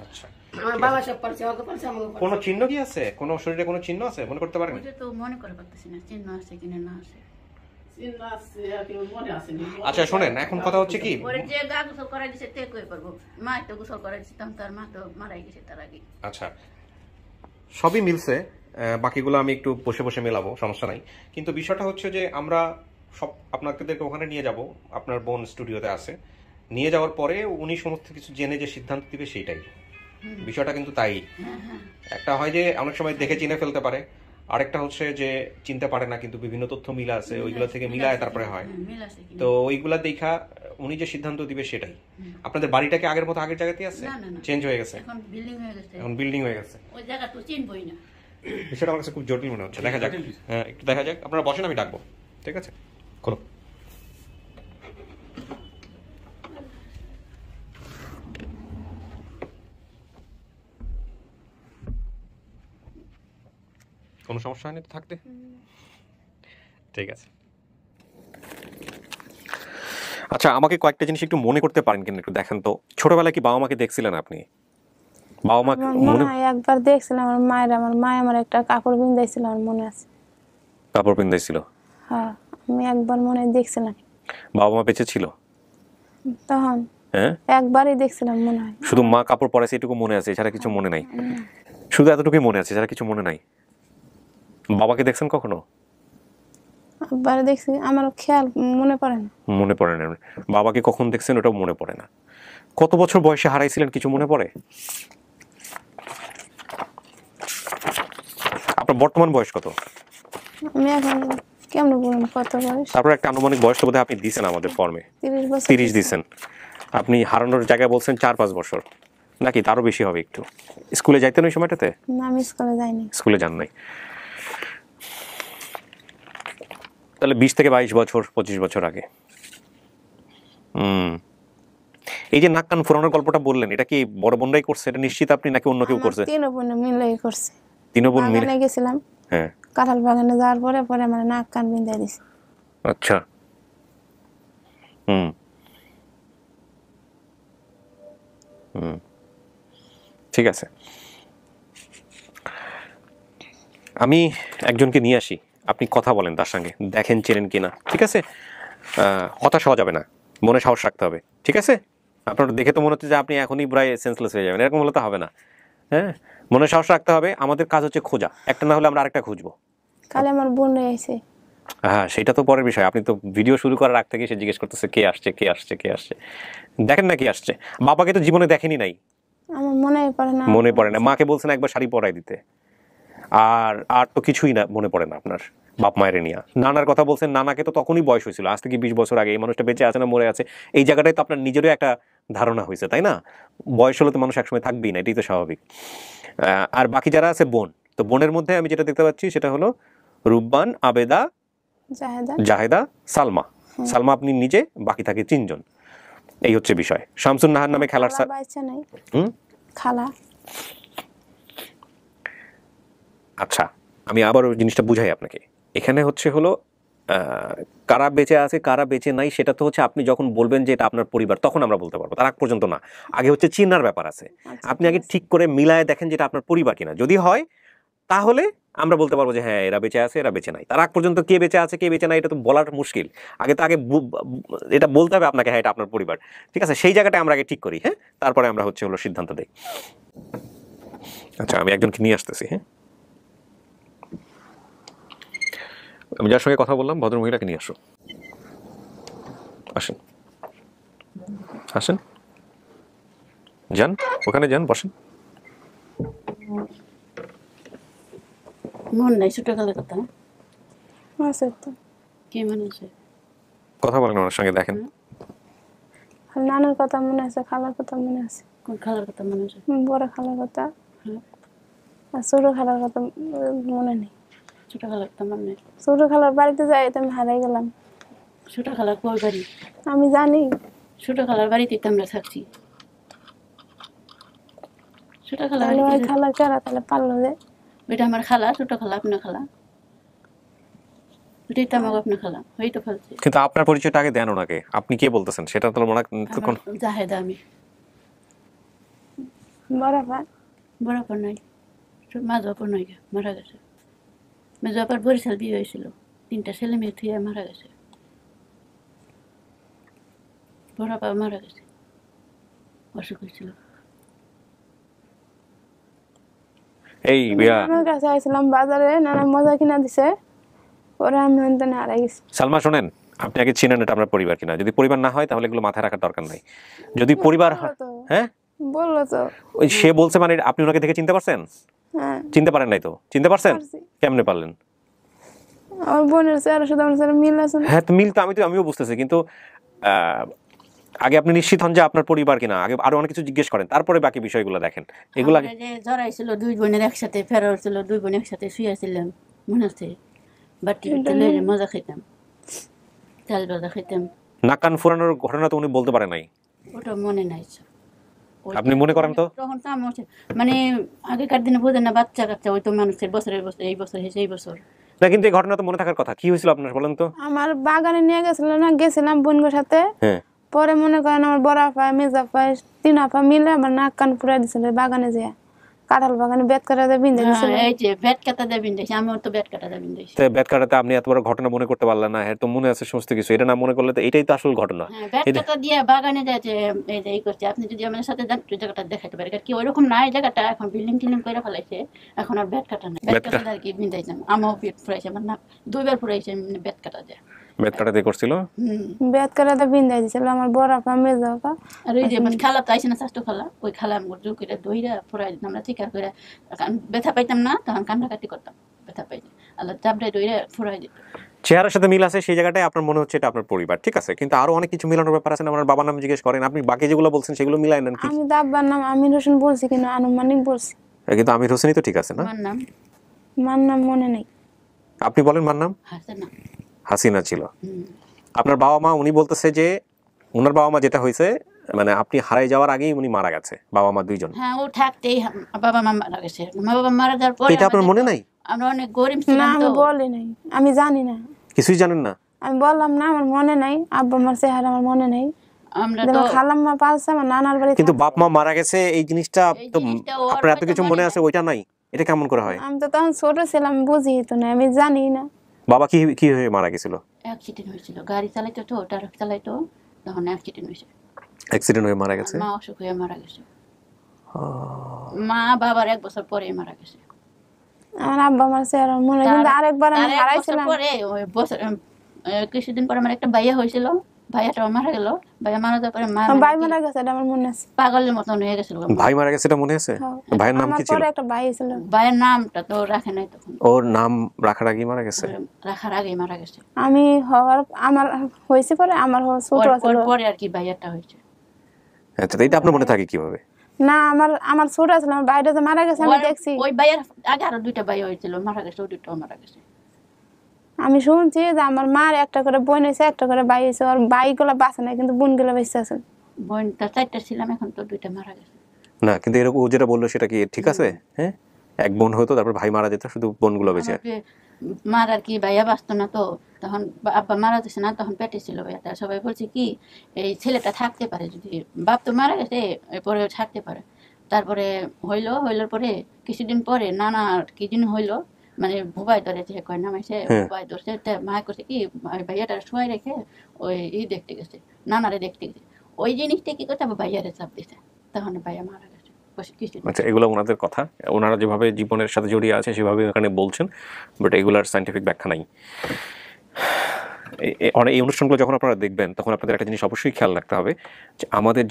আচ্ছা, আমার বাবা সব পারছে, ওকে পারছে, আমাকে পারছে। কোনো চিহ্ন কি আছে? কোনো শরীরে কোনো চিহ্ন আছে মনে করতে পারেন? ওটা তো মনে করে পারতেছি না চিহ্ন আছে কিনা না আছে। আচ্ছা শোনেন, এখন কথা হচ্ছে কি, ওরে যে গা গোসল করাই দিছে তে কই পারবো, মা তো গোসল করাই দিছে, তার মা তো মারাই গেছে তার আগে। আচ্ছা সবই মিলছে, বাকিগুলো আমি একটু বসে বসে মেলাবো, সমস্যা নাই। কিন্তু বিষয়টা হচ্ছে যে আমরা সব আপনাদেরকে ওখানে নিয়ে যাব, আপনার বোন স্টুডিওতে আছে, নিয়ে যাওয়ার পরে উনি সমস্ত কিছু জেনে যে সিদ্ধান্ত দিবে সেইটাই বিষয়টা, কিন্তু তাই একটা হয় যে অনেক সময় দেখে চিনে ফেলতে পারে, আরেকটা হচ্ছে যে চিনতে পারে না, কিন্তু বিভিন্ন তথ্য মিলা আছে, ওইগুলো থেকে মিলায় তারপরে হয়। তো ওইগুলা দেখা উনি যে সিদ্ধান্ত দিবে সেটাই। আপনাদের বাড়িটাকে আগের মতো আগের জায়গাতেই আছে, চেঞ্জ হয়ে গেছে, এখন বিল্ডিং হয়ে গেছে, এখন বিল্ডিং হয়ে গেছে, ওই জায়গা তো চিনবই না। বিষয়টা আমার কাছে খুব জটিল মনে হচ্ছে। দেখা যাক, হ্যাঁ একটু দেখা যাক, আপনারা বসেন, আমি ডাকবো, ঠিক আছে? খোলো। কোনো সমস্যা হয়নি তো থাকতে? ঠিক আছে। আচ্ছা আমাকে কয়েকটা জিনিস একটু মনে করতে পারেন কিনা একটু দেখেন তো। ছোটবেলায় কি বাবা মাকে দেখছিলেন আপনি? বাবা মা মনে হয় একবার দেখছিলাম, আমার মা আমার একটা কাপড় পিন্দাইছিল, আমার মনে আছে। কাপড় পিন্দাইছিল? হ্যাঁ আমি একবার মনে দেখছিলাম। বাবা মা বেঁচে ছিল তখন? হ্যাঁ একবারই দেখছিলাম মনে হয়। শুধু মা কাপড় পরাইছে এটুকু মনে আছে, এছাড়া কিছু মনে নাই? শুধু এতটুকুই মনে আছে, এছাড়া কিছু মনে নাই? বাবাকে দেখছেন কখনো? একবার দেখছি, আমার খেয়াল মনে পড়ে না। মনে পড়ে না? বাবাকে কখন দেখছেন ওটাও মনে পড়ে না? কত বছর বয়সে হারাইছিলেন কিছু মনে পড়ে? আপনার বর্তমান বয়স কত? আমি এখন কেমন বলুন কত বয়স? তারপর একটা আনুমানিক বয়স তো বোধহয় আপনি দিয়েছেন আমাদের ফর্মে, 30 বছর। 30 দিয়েছেন। আপনি হারানোর জায়গায় বলছেন 4-5 বছর, নাকি তারও বেশি হবে একটু? স্কুলে যাইতেন ওই সময়টাতে? না আমি স্কুলে যাইনি। স্কুলে যান নাই, তাহলে 20 থেকে 22 বছর 25 বছর আগে। এই যে নাক কান ফোরানোর গল্পটা বললেন, এটা কি বড় বোনরাই করছে এটা নিশ্চিত আপনি, নাকি অন্য কেউ করছে? তিন বোন মিলে করছে। তিন বোন মিলে গেছিলাম, হ্যাঁ কাঁঠাল বাগানে যাওয়ার পরে পরে আমার নাক কান বিন্দাই দিছে। আচ্ছা ঠিক আছে। আমি একজনকে নিয়ে আসি, আপনি কথা বলেন তার সঙ্গে, দেখেন চেনেন কিনা, ঠিক আছে? হতাশ হওয়া যাবে না, মনে সাহস রাখতে হবে, ঠিক আছে? আপনার দেখে তো মনে হচ্ছে যে আপনি এখনই প্রায় সেন্সলেস হয়ে যাবেন, এরকম হলে তো হবে না। হ্যাঁ মনে সাহস রাখতে হবে, আমাদের কাজ হচ্ছে খোঁজা, একটা না হলে আমরা আরেকটা খুঁজবো। কালে আমার বোন রয়েছে। হ্যাঁ সেটা তো পরের বিষয়, আপনি তো ভিডিও শুরু করার আগ থেকে সে জিজ্ঞেস করতেছে কে আসছে কে আসছে কে আসছে, দেখেন না কি আসছে। বাবাকে তো জীবনে দেখেনি নাই, আমার মনে পড়ে না। মনে পড়ে না। মাকে বলছেন একবার শাড়ি পরাই দিতে, আর আর তো কিছুই না মনে পড়ে না আপনার বাপ মায়ের নিয়ে। নানার কথা বলছেন, নানাকে তো তখনই বয়স হয়েছিল, আজ থেকে 20 বছর আগে। এই মানুষটা বেঁচে আছে না মরে আছে, এই জায়গাটায় তো আপনার নিজেরও একটা ধারণা হয়েছে, তাই না? বয়স হলে তো মানুষ একসময় থাকবেই না, এটাই তো স্বাভাবিক। আর বাকি যারা আছে বোন, তো বোনের মধ্যে আমি যেটা দেখতে পাচ্ছি সেটা হলো রুব্বান, আবেদা, জাহেদা, সালমা। সালমা আপনি নিজে, বাকি থাকে 3 জন, এই হচ্ছে বিষয়। শামসুন নাহার নামে খেলার খালা। আচ্ছা আমি আবার ওই জিনিসটা বুঝাই আপনাকে। এখানে হচ্ছে হলো কারা বেঁচে আছে কারা বেঁচে নাই সেটা তো হচ্ছে আপনি যখন বলবেন যে এটা আপনার পরিবার, তখন আমরা বলতে পারবো, তার আগ পর্যন্ত না। আগে হচ্ছে চিনার ব্যাপার আছে, আপনি আগে ঠিক করে মিলায় দেখেন যেটা আপনার পরিবার কিনা। যদি হয় তাহলে আমরা বলতে পারবো যে হ্যাঁ এরা বেঁচে আছে এরা বেঁচে নাই। তার আগ পর্যন্ত কে বেঁচে আছে কে বেঁচে নাই এটা তো বলার মুশকিল। আগে এটা বলতে হবে আপনাকে, হ্যাঁ এটা আপনার পরিবার, ঠিক আছে? সেই জায়গাটা আমরা আগে ঠিক করি, হ্যাঁ, তারপরে আমরা হচ্ছে হলো সিদ্ধান্ত দেই। আচ্ছা আমি একজনকে নিয়ে আসতেছি, হ্যাঁ আমি যার সঙ্গে কথা বললাম ভদ্রমহিলাকে নিয়ে আসো, আসেন আসেন, যান ওখানে যান, বসেন। মন নাই ছোটবেলার কথা আছে তো, কি মনে আছে? কথা বলেন ওনার সঙ্গে, দেখেন। নানার কথা মনে আছে, খালার কথা মনে আছে। কোন খালার কথা মনে আছে? বড় খালার কথা, আর ছোট খালার কথা মনে নেই। ছোট খালার কথা মনে নেই? ছোট খালার বাড়িতে যাই তো আমি হারাই গেলাম। ছোট খালার কোন বাড়ি? আমি জানি ছোট খালার বাড়িতে তো আমরা থাকছি। ছোট খালা খালা কারা তাহলে পারলো যে? ওইটা আমার খালা, ছোট খালা আপনার খালা, ওইটাই তো আমার আপনার খালা, ওই তো ফেলছে। কিন্তু আপনার পরিচয়টা আগে দেন ওনাকে, আপনি কে বলতেছেন সেটা তো মনে কোন জাহেদা। আমি বরাবর নাই, মাঝাপর নয়, মারা গেছে। মেজাপার বরিশাল বিয়ে হয়েছিল, 3টা ছেলে মেয়ে থুয়ে মারা গেছে। বড় আপা মারা গেছে, অসুখ হয়েছিল। এই বিয়া আমার কাছে আইছিলাম বাজারে, নানা মজা কিনা দিছে, পরে আমি ওখানে হারাই গেছি। সালমা শোনেন, আপনি আগে চিনেন এটা আপনার পরিবার কিনা। যদি পরিবার না হয় তাহলে এগুলো মাথায় রাখার দরকার নাই। যদি পরিবার হয়, হ্যাঁ বললো তো। ওই সে বলছে মানে আপনি ওনাকে দেখে চিনতে পারছেন? হ্যাঁ চিনতে পারেন নাই তো? চিনতে পারছেন? কেমনে পারলেন? আমার বোনের চেহারা সাথে আমার চেহারা মিল আছে না? হ্যাঁ, তো মিল তো আমিও বুঝতেছি, কিন্তু আগে আপনি নিশ্চিত হন যে আপনার পরিবার কিনা, আগে আরো অনেক কিছু জিজ্ঞেস করেন, তারপরে বাকি বিষয়গুলো দেখেন। এগুলো আমরা যে জড়াইছিল দুই বোনের একসাথে, ফেরা হচ্ছিল, দুই বোন একসাথে শুয়েছিলাম, মনে আছে? বাটি তুলে মজা খেতাম, চাল ভাজা খেতাম। নাক কান ফোরানোর ঘটনা তো উনি বলতে পারে নাই, ওটা মনে নাই। আপনি মনে করেন তো? তখন তো আমার মানে আগেকার দিনে বোঝেন না, বাচ্চা কাচ্চা ওই তো মানুষের বছরের বছর, এই বছর হয়েছে এই বছর না, কিন্তু এই ঘটনা তো মনে থাকার কথা। কি হয়েছিল আপনার বলেন তো? আমার বাগানে নিয়ে গেছিল না, গেছিলাম বোনগোর সাথে। হ্যাঁ, পরে মনে করেন আমার বড় আপা, মেজ আপা, 3 আপা মিলে আমার নাক কান পুরাই দিছিল বাগানে যে কাঁঠাল বাগানে বেত কাটা দিয়ে বিন্ধে দিছিল। এই যে বেত কাটা দিয়ে বিন্ধাইছি, আমি তো বেত কাটা দিয়ে বিন্ধাইছি। তো বেত কাটাতে আপনি এত বড় ঘটনা মনে করতে পারলেন না? হ্যাঁ, তো মনে আছে সমস্ত কিছু, এটা না মনে করলে তো এটাই তো আসল ঘটনা। বেত কাটা দিয়ে বাগানে যায় যে এই যে এই করছে। আপনি যদি আমার সাথে যান ওই জায়গাটা দেখাতে পারেন, কি ওইরকম নাই জায়গাটা, এখন বিল্ডিং টিল্ডিং করে ফেলাইছে, এখন আর বেত কাটা নাই। বেত কাটা আর কি বিন্ধাইছিলাম, আমাও পেট ফুরাইছে, আমার না 2 বার ফুরাইছে বেত কাটা দিয়ে। বেত কাটাতে করছিল, বেত কাটা দিয়ে বিন্ধে দিছিল আমার বড় আপা, মেজ আপা। আর ওই যে খালা তো আইসে না, স্বাস্থ্য খালা, ওই খালা আমার জোর করে দইরা ফুরাই দিতাম, আমরা চিকার করে ব্যথা পাইতাম না, তখন কান্নাকাটি করতাম, ব্যথা পাইতে আল্লাহ চাপড়ে দইরা ফুরাই দিত। চেহারার সাথে মিল আছে, সেই জায়গাটায় আপনার মনে হচ্ছে এটা আপনার পরিবার, ঠিক আছে, কিন্তু আরো অনেক কিছু মিলানোর ব্যাপার আছে। আমার বাবার নাম জিজ্ঞেস করেন, আপনি বাকি যেগুলো বলছেন সেগুলো মিলাই নেন। কি আমি তো আব্বার নাম আমির হোসেন বলছি, কিন্তু আনুমানিক বলছি। কিন্তু আমির হোসেনই তো ঠিক আছে না? মার নাম মনে নেই। আপনি বলেন মার নাম হাসিনা ছিল। আপনার বাবা মা উনি বলতেছে যে ওনার বাবা মা যেটা হয়েছে মানে আপনি হারাই যাওয়ার আগেই উনি মারা গেছে, বাবা মা দুইজন। হ্যাঁ, ও থাকতেই বাবা মা মারা গেছে। মা বাবা মারা যাওয়ার পরে এটা আপনার মনে নাই? আমরা অনেক গরিব না, ছিলাম আমি তো। বলি নাই, আমি জানি না, কিছুই জানেন না? আমি বললাম না আমার মনে নাই, আব্বা মার চেহারা আমার মনে নাই। আমরা তো খালাম্মা পালছে আমার নানার বাড়ি, কিন্তু বাপ মা মারা গেছে এই জিনিসটা তো আপনার এত কিছু মনে আছে, ওইটা নাই, এটা কেমন করে হয়? আমি তো তখন ছোট ছিলাম, বুঝি তো না, আমি জানি না। বাবা কি হয়ে মারা গেছিল? অ্যাক্সিডেন্ট হয়েছিল, গাড়ি চালাইতো তো, ট্রাক চালাইতো, তখন অ্যাক্সিডেন্ট হয়েছে। অ্যাক্সিডেন্ট হয়ে মারা গেছে? মা অসুখ হয়ে মারা গেছে। মা বাবার 1 বছর পরে মারা গেছে। আমার আব্বা আমার চেহারা মনে, কিন্তু আরেকবার আমি হারাইছিলাম। পরে ওই বছর কিছুদিন পরে আমার একটা ভাইয়া হয়েছিল, ভাইয়াটাও মারা গেল। ভাইয়া মারা যাওয়ার পরে ভাই মারা গেছে, এটা আমার মনে আছে। পাগলের মতন হয়ে গেছিল। ভাই মারা গেছে, এটা মনে আছে? ভাইয়ের নাম কি ছিল? পরে একটা ভাই ছিল, ভাইয়ের নামটা তো রাখে নাই তখন। ওর নাম রাখার আগেই মারা গেছে? রাখার আগেই মারা গেছে। আমি হওয়ার আমার হয়েছে পরে, আমার ছোট ছিল পরে আর কি ভাইয়াটা হয়েছে। আচ্ছা, এটা আপনার মনে থাকে কিভাবে? না, আমার ছোট ছিল, আমার বাইরে যে মারা গেছে আমি দেখছি। ওই ভাইয়ের আগে আরো 2টা ভাই হয়েছিল, মারা গেছে, ওই 2টাও মারা গেছে। আমি শুনছি যে আমার মার একটা করে বোন হয়েছে, একটা করে ভাই হয়েছে, আর ভাইগুলো বাঁচে না, কিন্তু বোনগুলো বেঁচে আছে। বোনটা 4টা ছিলাম, এখন তো 2টা মারা গেছে। না, কিন্তু এরকম ও যেটা বললো সেটা কি ঠিক আছে? হ্যাঁ, এক বোন হতো, তারপর ভাই মারা যেত, শুধু বোনগুলো বেঁচে। মার আর কি ভাইয়া বাঁচতো না তো, তখন আব্বা মারা যাচ্ছে না, তখন পেটে ছিল ভাইয়াটা। সবাই বলছে কি এই ছেলেটা থাকতে পারে, যদি বাপ তো মারা গেছে পরে থাকতে পারে। তারপরে হইলোর পরে কিছুদিন পরে নানা কি দিন হইলো, মানে ভুবাই ধরেছে, কয় নামাইছে, ভুবাই ধরছে, মা করছে কি ভাইয়াটা শোয়াই রেখে ওই দেখতে গেছে, নানারে দেখতে গেছে। ওই জিনিসটা কি করছে, আবার ভাইয়ারে চাপ দিছে, তখন ভাইয়া মারা গেছে। আচ্ছা, এগুলো ওনাদের কথা, ওনারা যেভাবে জীবনের সাথে জড়িয়ে আছে সেভাবে এখানে বলছেন, বাট এগুলার সায়েন্টিফিক ব্যাখ্যা নাই। এই অনুষ্ঠানগুলো যখন আপনারা দেখবেন তখন আপনাদের একটা জিনিস অবশ্যই খেয়াল রাখতে হবে যে আমাদের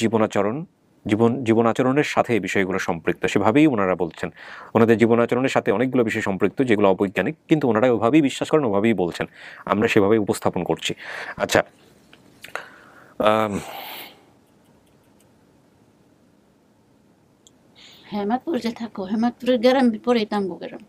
জীবনাচরণের সাথে এই বিষয়গুলো সম্পৃক্ত। সেভাবেই ওনারা বলছেন, ওনাদের জীবনাচরণের সাথে অনেকগুলো বিষয় সম্পৃক্ত যেগুলো অবৈজ্ঞানিক, কিন্তু ওনারা ওভাবেই বিশ্বাস করেন, ওভাবেই বলছেন, আমরা সেভাবেই উপস্থাপন করছি। আচ্ছা, হেমাদপুর যে থাকো, হেমাদপুরের গ্রাম পরেই তাম্বু গ্রাম।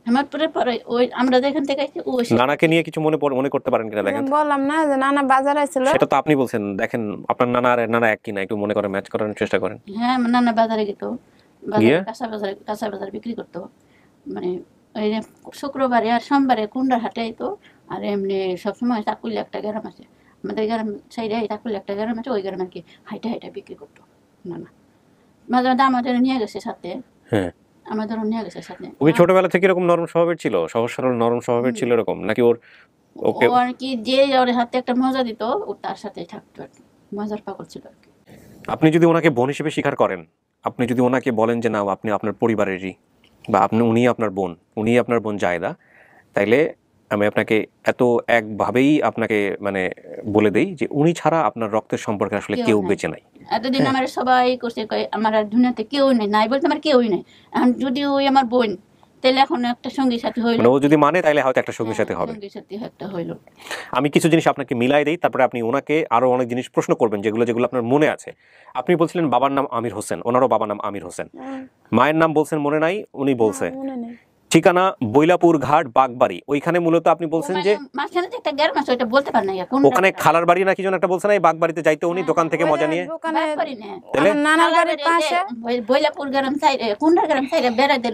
হেমাদপুরের পরে ওই আমরা যেখান থেকে আইছি ওই নানাকে নিয়ে কিছু মনে করতে পারেন কিনা দেখেন। বললাম না যে নানা বাজারে ছিল, সেটা তো আপনি বলছেন, দেখেন আপনার নানা আর নানা এক কিনা, একটু মনে করেন, ম্যাচ করার চেষ্টা করেন। হ্যাঁ, নানা বাজারে যেত, কাঁচা বাজারে বিক্রি করতো, মানে ওই যে শুক্রবারে আর সোমবারে কুন্ডার হাটে আইতো। আর এমনি সবসময় চাকুল্লি একটা গ্রাম আছে আমাদের গ্রাম সাইডে, চাকুল্লি একটা গ্রাম আছে, ওই গ্রামে আর কি হাইটা বিক্রি করতো নানা। মাঝে মাঝে আমাদের নিয়ে গেছে সাথে। হ্যাঁ, আমাদেরও নিয়ে গেছে সাথে। উনি ছোটবেলা থেকে এরকম নরম স্বভাবের ছিল, সহজ সরল নরম স্বভাবের ছিল এরকম, নাকি ওর ওকে ও আর কি যে ওর হাতে একটা মজা দিত ও তার সাথেই থাকতো আর কি, মজার পাগল ছিল আর কি। আপনি যদি ওনাকে বোন হিসেবে স্বীকার করেন, আপনি যদি ওনাকে বলেন যে না আপনি আপনার পরিবারেরই বা উনিই আপনার বোন জায়েদা, তাইলে আমি আপনাকে এত একভাবেই আপনাকে মানে বলে দেই যে উনি ছাড়া আপনার রক্তের সম্পর্কে আসলে কেউ বেঁচে নাই। এতদিন আমার সবাই করছে আমার আর দুনিয়াতে কেউ নাই বলতে আমার কেউই নাই। এখন যদি ওই আমার বোন, তাহলে এখন একটা সঙ্গী সাথী হইলো, ও যদি মানে তাহলে হয়তো একটা সঙ্গী সাথী হবে। সঙ্গী সাথী একটা হইলো। আমি কিছু জিনিস আপনাকে মিলাই দেই, তারপরে আপনি ওনাকে আরো অনেক জিনিস প্রশ্ন করবেন যেগুলো আপনার মনে আছে। আপনি বলছিলেন বাবার নাম আমির হোসেন, ওনারও বাবার নাম আমির হোসেন। মায়ের নাম বলছেন মনে নাই, উনি বলছে ঠিকানা বৈলাপুর ঘাট বাগবাড়ি, ওইখানে মূলত আপনি বলছেন যে মাঝখানে যে একটা গ্রাম আছে ওটা বলতে পার না, ওখানে খালার বাড়ি না কি যেন একটা বলছেন, এই বাগবাড়িতে যাইতো উনি দোকান থেকে মজা নিয়ে। নানার বাড়ির পাশে বৈলাপুর গ্রাম সাইডে কুন্ডার গ্রাম সাইডে বেড়াতে,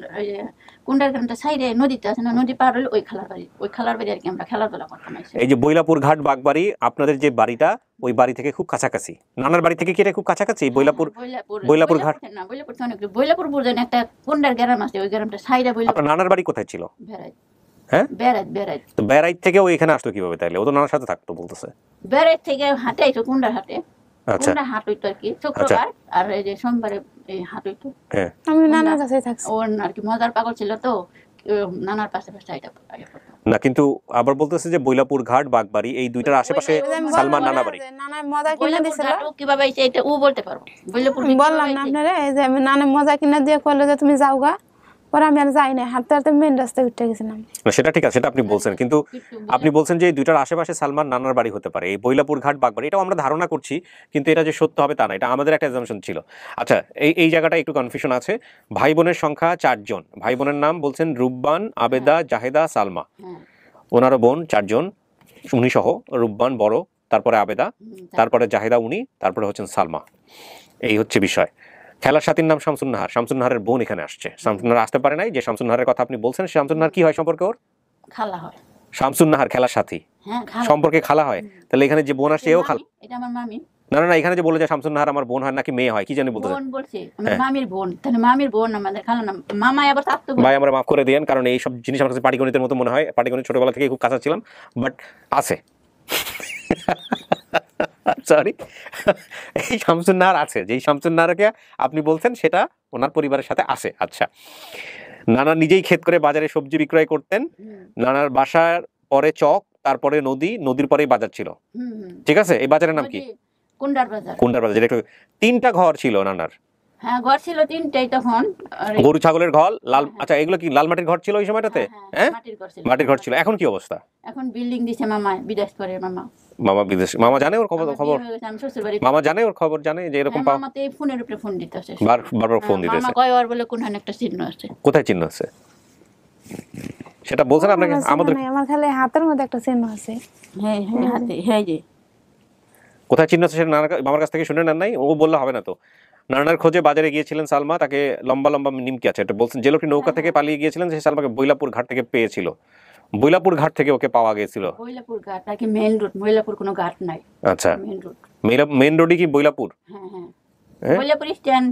কুন্ডার গ্রামটা সাইডে নদীতে আছে না, নদী পার হলে ওই খালার বাড়ি আর কি, আমরা খেলাধুলা করতাম। এই যে বৈলাপুর ঘাট বাগবাড়ি আপনাদের যে বাড়িটা, ওই বাড়ি থেকে খুব কাছাকাছি, নানার বাড়ি থেকে কি এটা খুব কাছাকাছি? বৈলাপুর ঘাট না, বৈলাপুর তো অনেক, বৈলাপুর বুঝেন একটা কুন্ডার গ্রাম আছে, ওই গ্রামটা সাইডে বৈলাপুর। আপনার নানার বাড়ি কোথায় ছিল? বেড়াই। হ্যাঁ বেড়াই। তো বেড়াই থেকে ও এখানে আসতো কিভাবে তাইলে? ও তো নানার সাথে থাকতো বলতেছে। বেড়াই থেকে হাঁটে আইতো কুন্ডার হাটে। আচ্ছা, কুন্ডার হাট হইতো আর কি শুক্রবার, আর এই যে সোমবারে এই হাট হইতো। হ্যাঁ, আমি নানার কাছেই থাকছি। ও আর কি মজার পাগল ছিল তো, নানার পাশে আইটা না কিন্তু আবার বলতেছে যে বৈলাপুর ঘাট বাগবাড়ি এই দুইটার আশেপাশে সালমান নানা বাড়ি। নানা মজা কিনে দিছিল, কিভাবে আইছে এটা ও বলতে পারবো। বৈলাপুর বললাম না আপনারে, এই যে আমি নানা মজা কিনে দিয়ে কইলো যে তুমি যাও গা, পরে আমি আর যাই না, হাঁটতে হাঁটতে মেন রাস্তায় উঠে গেছিলাম। সেটা ঠিক আছে, সেটা আপনি বলছেন, কিন্তু আপনি বলছেন যে এই দুইটার আশেপাশে সালমান নানার বাড়ি হতে পারে, এই বৈলাপুর ঘাট বাগবাড়ি, এটাও আমরা ধারণা করছি, কিন্তু এটা যে সত্য হবে তা না, এটা আমাদের একটা অ্যাজাম্পশন ছিল। আচ্ছা, এই জায়গাটা একটু কনফিউশন আছে। ভাই বোনের সংখ্যা 4 জন, ভাই বোনের নাম বলছেন রুব্বান, আবেদা, জাহেদা, সালমা। ওনারও বোন 4 জন, উনি সহ, রুব্বান বড়, তারপরে আবেদা, তারপরে জাহেদা উনি, তারপরে হচ্ছেন সালমা। এই হচ্ছে বিষয়। খেলার সাথীর নাম শামসুন নাহার, শামসুন নাহারের বোন এখানে আসছে। শামসুন নাহার আসতে পারে নাই, যে শামসুন নাহারের কথা আপনি বলছেন, শামসুন নাহার কি হয় সম্পর্কে? ওর খালা হয়। শামসুন নাহার খেলার সাথী সম্পর্কে খালা হয়, তাহলে এখানে যে বোন আসছে এও খালা? এটা আমার মামি। না, এখানে যে বলে যে শামসুন নাহার আমার বোন হয় নাকি মেয়ে হয় কি জানি বলতে বোন বলছে, আমার মামির বোন, তাহলে মামির বোন আমাদের খালা নাম। মামাই আবার তাত্তু ভাই আমরা মাফ করে দেন, কারণ এই সব জিনিস আমার কাছে পাটিগণিতের মতো মনে হয়। পাটিগণিত ছোটবেলা থেকে খুব কাঁচা ছিলাম, বাট আছে। সরি, এই শামসুন নাহার আছে, যেই শামসুন নাহারকে আপনি বলছেন সেটা ওনার পরিবারের সাথে আছে। আচ্ছা, নানা নিজেই ক্ষেত করে বাজারে সবজি বিক্রয় করতেন। নানার বাসার পরে চক, তারপরে নদী, নদীর পরেই বাজার ছিল, ঠিক আছে? এই বাজারের নাম কি? কুন্ডার বাজার। কুন্ডার বাজার। একটু 3টা ঘর ছিল নানার। হ্যাঁ, ঘর ছিল 3টাই তখন। গরু ছাগলের ঘর, লাল। আচ্ছা, এগুলো কি লাল মাটির ঘর ছিল ওই সময়টাতে? হ্যাঁ, মাটির ঘর ছিল। এখন কি অবস্থা? এখন বিল্ডিং দিছে মামা, বিদেশ করে মামা বিদেশ। মামা জানে ওর খবর? মামা জানে ওর খবর, জানে যে এরকম পাও? মামাতে ফোনের উপরে ফোন দিতেছে, বারবার ফোন দিতেছে। মামা কয় আর বলে কোনখানে একটা চিহ্ন আছে। কোথায় চিহ্ন আছে সেটা বলছেন আপনাকে? আমাদের আমার খালি হাতের মধ্যে একটা চিহ্ন আছে। হ্যাঁ, হাতে, হ্যাঁ যে কোথায় চিহ্ন আছে সেটা মামার কাছ থেকে শুনে নেন নাই? ও বললে হবে না তো। নানার খোঁজে বাজারে গিয়েছিলেন সালমা, তাকে লম্বা লম্বা নিমকি আছে এটা বলছেন, যে লোকটি নৌকা থেকে পালিয়ে গিয়েছিলেন সেই সালমাকে বৈলাপুর ঘাট থেকে পেয়েছিল। বৈলাপুর ঘাট থেকে ওকে পাওয়া গিয়েছিল। বৈলাপুর ঘাট নাকি মেইন রোড? বৈলাপুর কোনো ঘাট নাই। আচ্ছা, মেইন রোড। মেইন রোডই কি বৈলাপুর? হ্যাঁ, বৈলাপুর স্ট্যান্ড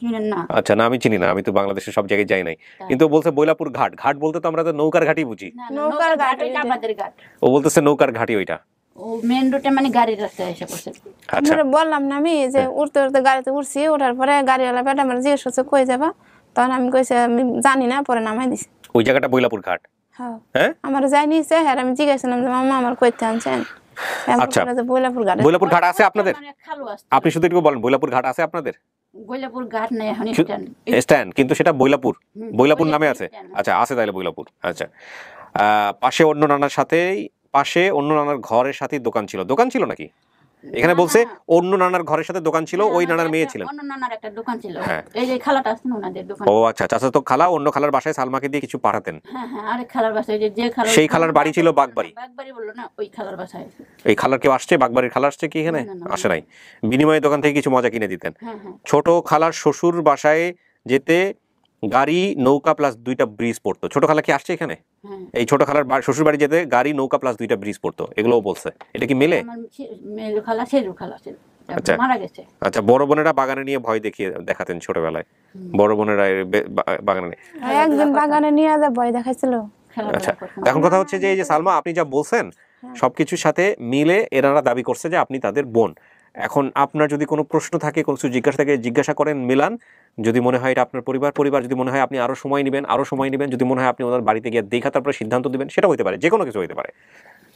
চিনেন না? আচ্ছা, না আমি চিনি না, আমি তো বাংলাদেশের সব জায়গায় যাই নাই। কিন্তু বলছে বৈলাপুর ঘাট। ঘাট বলতে তো আমরা তো নৌকার ঘাটই বুঝি। নৌকার ঘাট ওইটা আমাদের ঘাট। ও বলতেছে নৌকার ঘাটই ওইটা। ও মেইন রোডে মানে গাড়ির রাস্তায় এসে পড়ছে। আচ্ছা, বললাম না আমি যে উঠতে উঠতে গাড়িতে উঠছি, ওঠার পরে গাড়িওয়ালা বেটা আমার জিজ্ঞেস করছে কই যাবা, তখন আমি কইছি আমি জানি না, পরে নামাই দিছি। ওই জায়গাটা বৈলাপুর ঘাট? হ্যাঁ, আমার যাই নিছে। হ্যাঁ, আমি জিজ্ঞাসলাম যে মামা আমার কইতে আনছেন? আচ্ছা, বৈলাপুর ঘাট আছে আপনাদের? আপনি শুধু একটু বলেন, বৈলাপুর ঘাট আছে আপনাদের? বৈলাপুর ঘাট নাই, এখন স্ট্যান্ড, কিন্তু সেটা বৈলাপুর নামে আছে। আচ্ছা, আছে তাহলে বৈলাপুর। আচ্ছা, পাশে অন্য নানার সাথেই, পাশে অন্য নানার ঘরের সাথে দোকান ছিল নাকি? এখানে বলছে অন্য নানার ঘরের সাথে দোকান ছিল, ওই নানার মেয়ে ছিলেন। অন্য নানার একটা দোকান ছিল, এই যে খালাটা আছে না ওনাদের দোকান। ও আচ্ছা, চাচাতো খালা অন্য খালার বাসায় সালমাকে দিয়ে কিছু পাঠাতেন। হ্যাঁ, আরেক খালার বাসায়, যে খালা, সেই খালার বাড়ি ছিল বাগবাড়ি। বাগবাড়ি বললো না, ওই খালার বাসায়। এই খালার কেউ আসছে? বাগবাড়ির খালা আসছে কি এখানে? আসে নাই। বিনিময়ে দোকান থেকে কিছু মজা কিনে দিতেন। ছোট খালার শ্বশুর বাসায় যেতে গাড়ি, নৌকা প্লাস 2টা ব্রিজ পড়তো। ছোট খালা কি আসছে এখানে? এই ছোট খালার শ্বশুর বাড়ি যেতে গাড়ি, নৌকা প্লাস 2টা ব্রিজ পড়তো, এগুলোও বলছে। এটা কি মেলে? আচ্ছা, আচ্ছা, বড় বোনেরা বাগানে নিয়ে ভয় দেখাতেন ছোটবেলায়? বড় বোনেরা বাগানে একদিন বাগানে নিয়ে ভয় দেখাইছিল। আচ্ছা, এখন কথা হচ্ছে যে এই যে সালমা আপনি যা বলছেন, সবকিছুর সাথে মিলে এনারা দাবি করছে যে আপনি তাদের বোন। এখন আপনার যদি কোনো প্রশ্ন থাকে, কোনো কিছু জিজ্ঞাসা করেন, মিলান। যদি মনে হয় এটা আপনার পরিবার যদি মনে হয় আপনি আরো সময় নেবেন, যদি মনে হয় আপনি ওনার বাড়িতে গিয়ে দেখা তারপরে সিদ্ধান্ত দিবেন, সেটা হতে পারে, যে কোনো কিছু হতে পারে,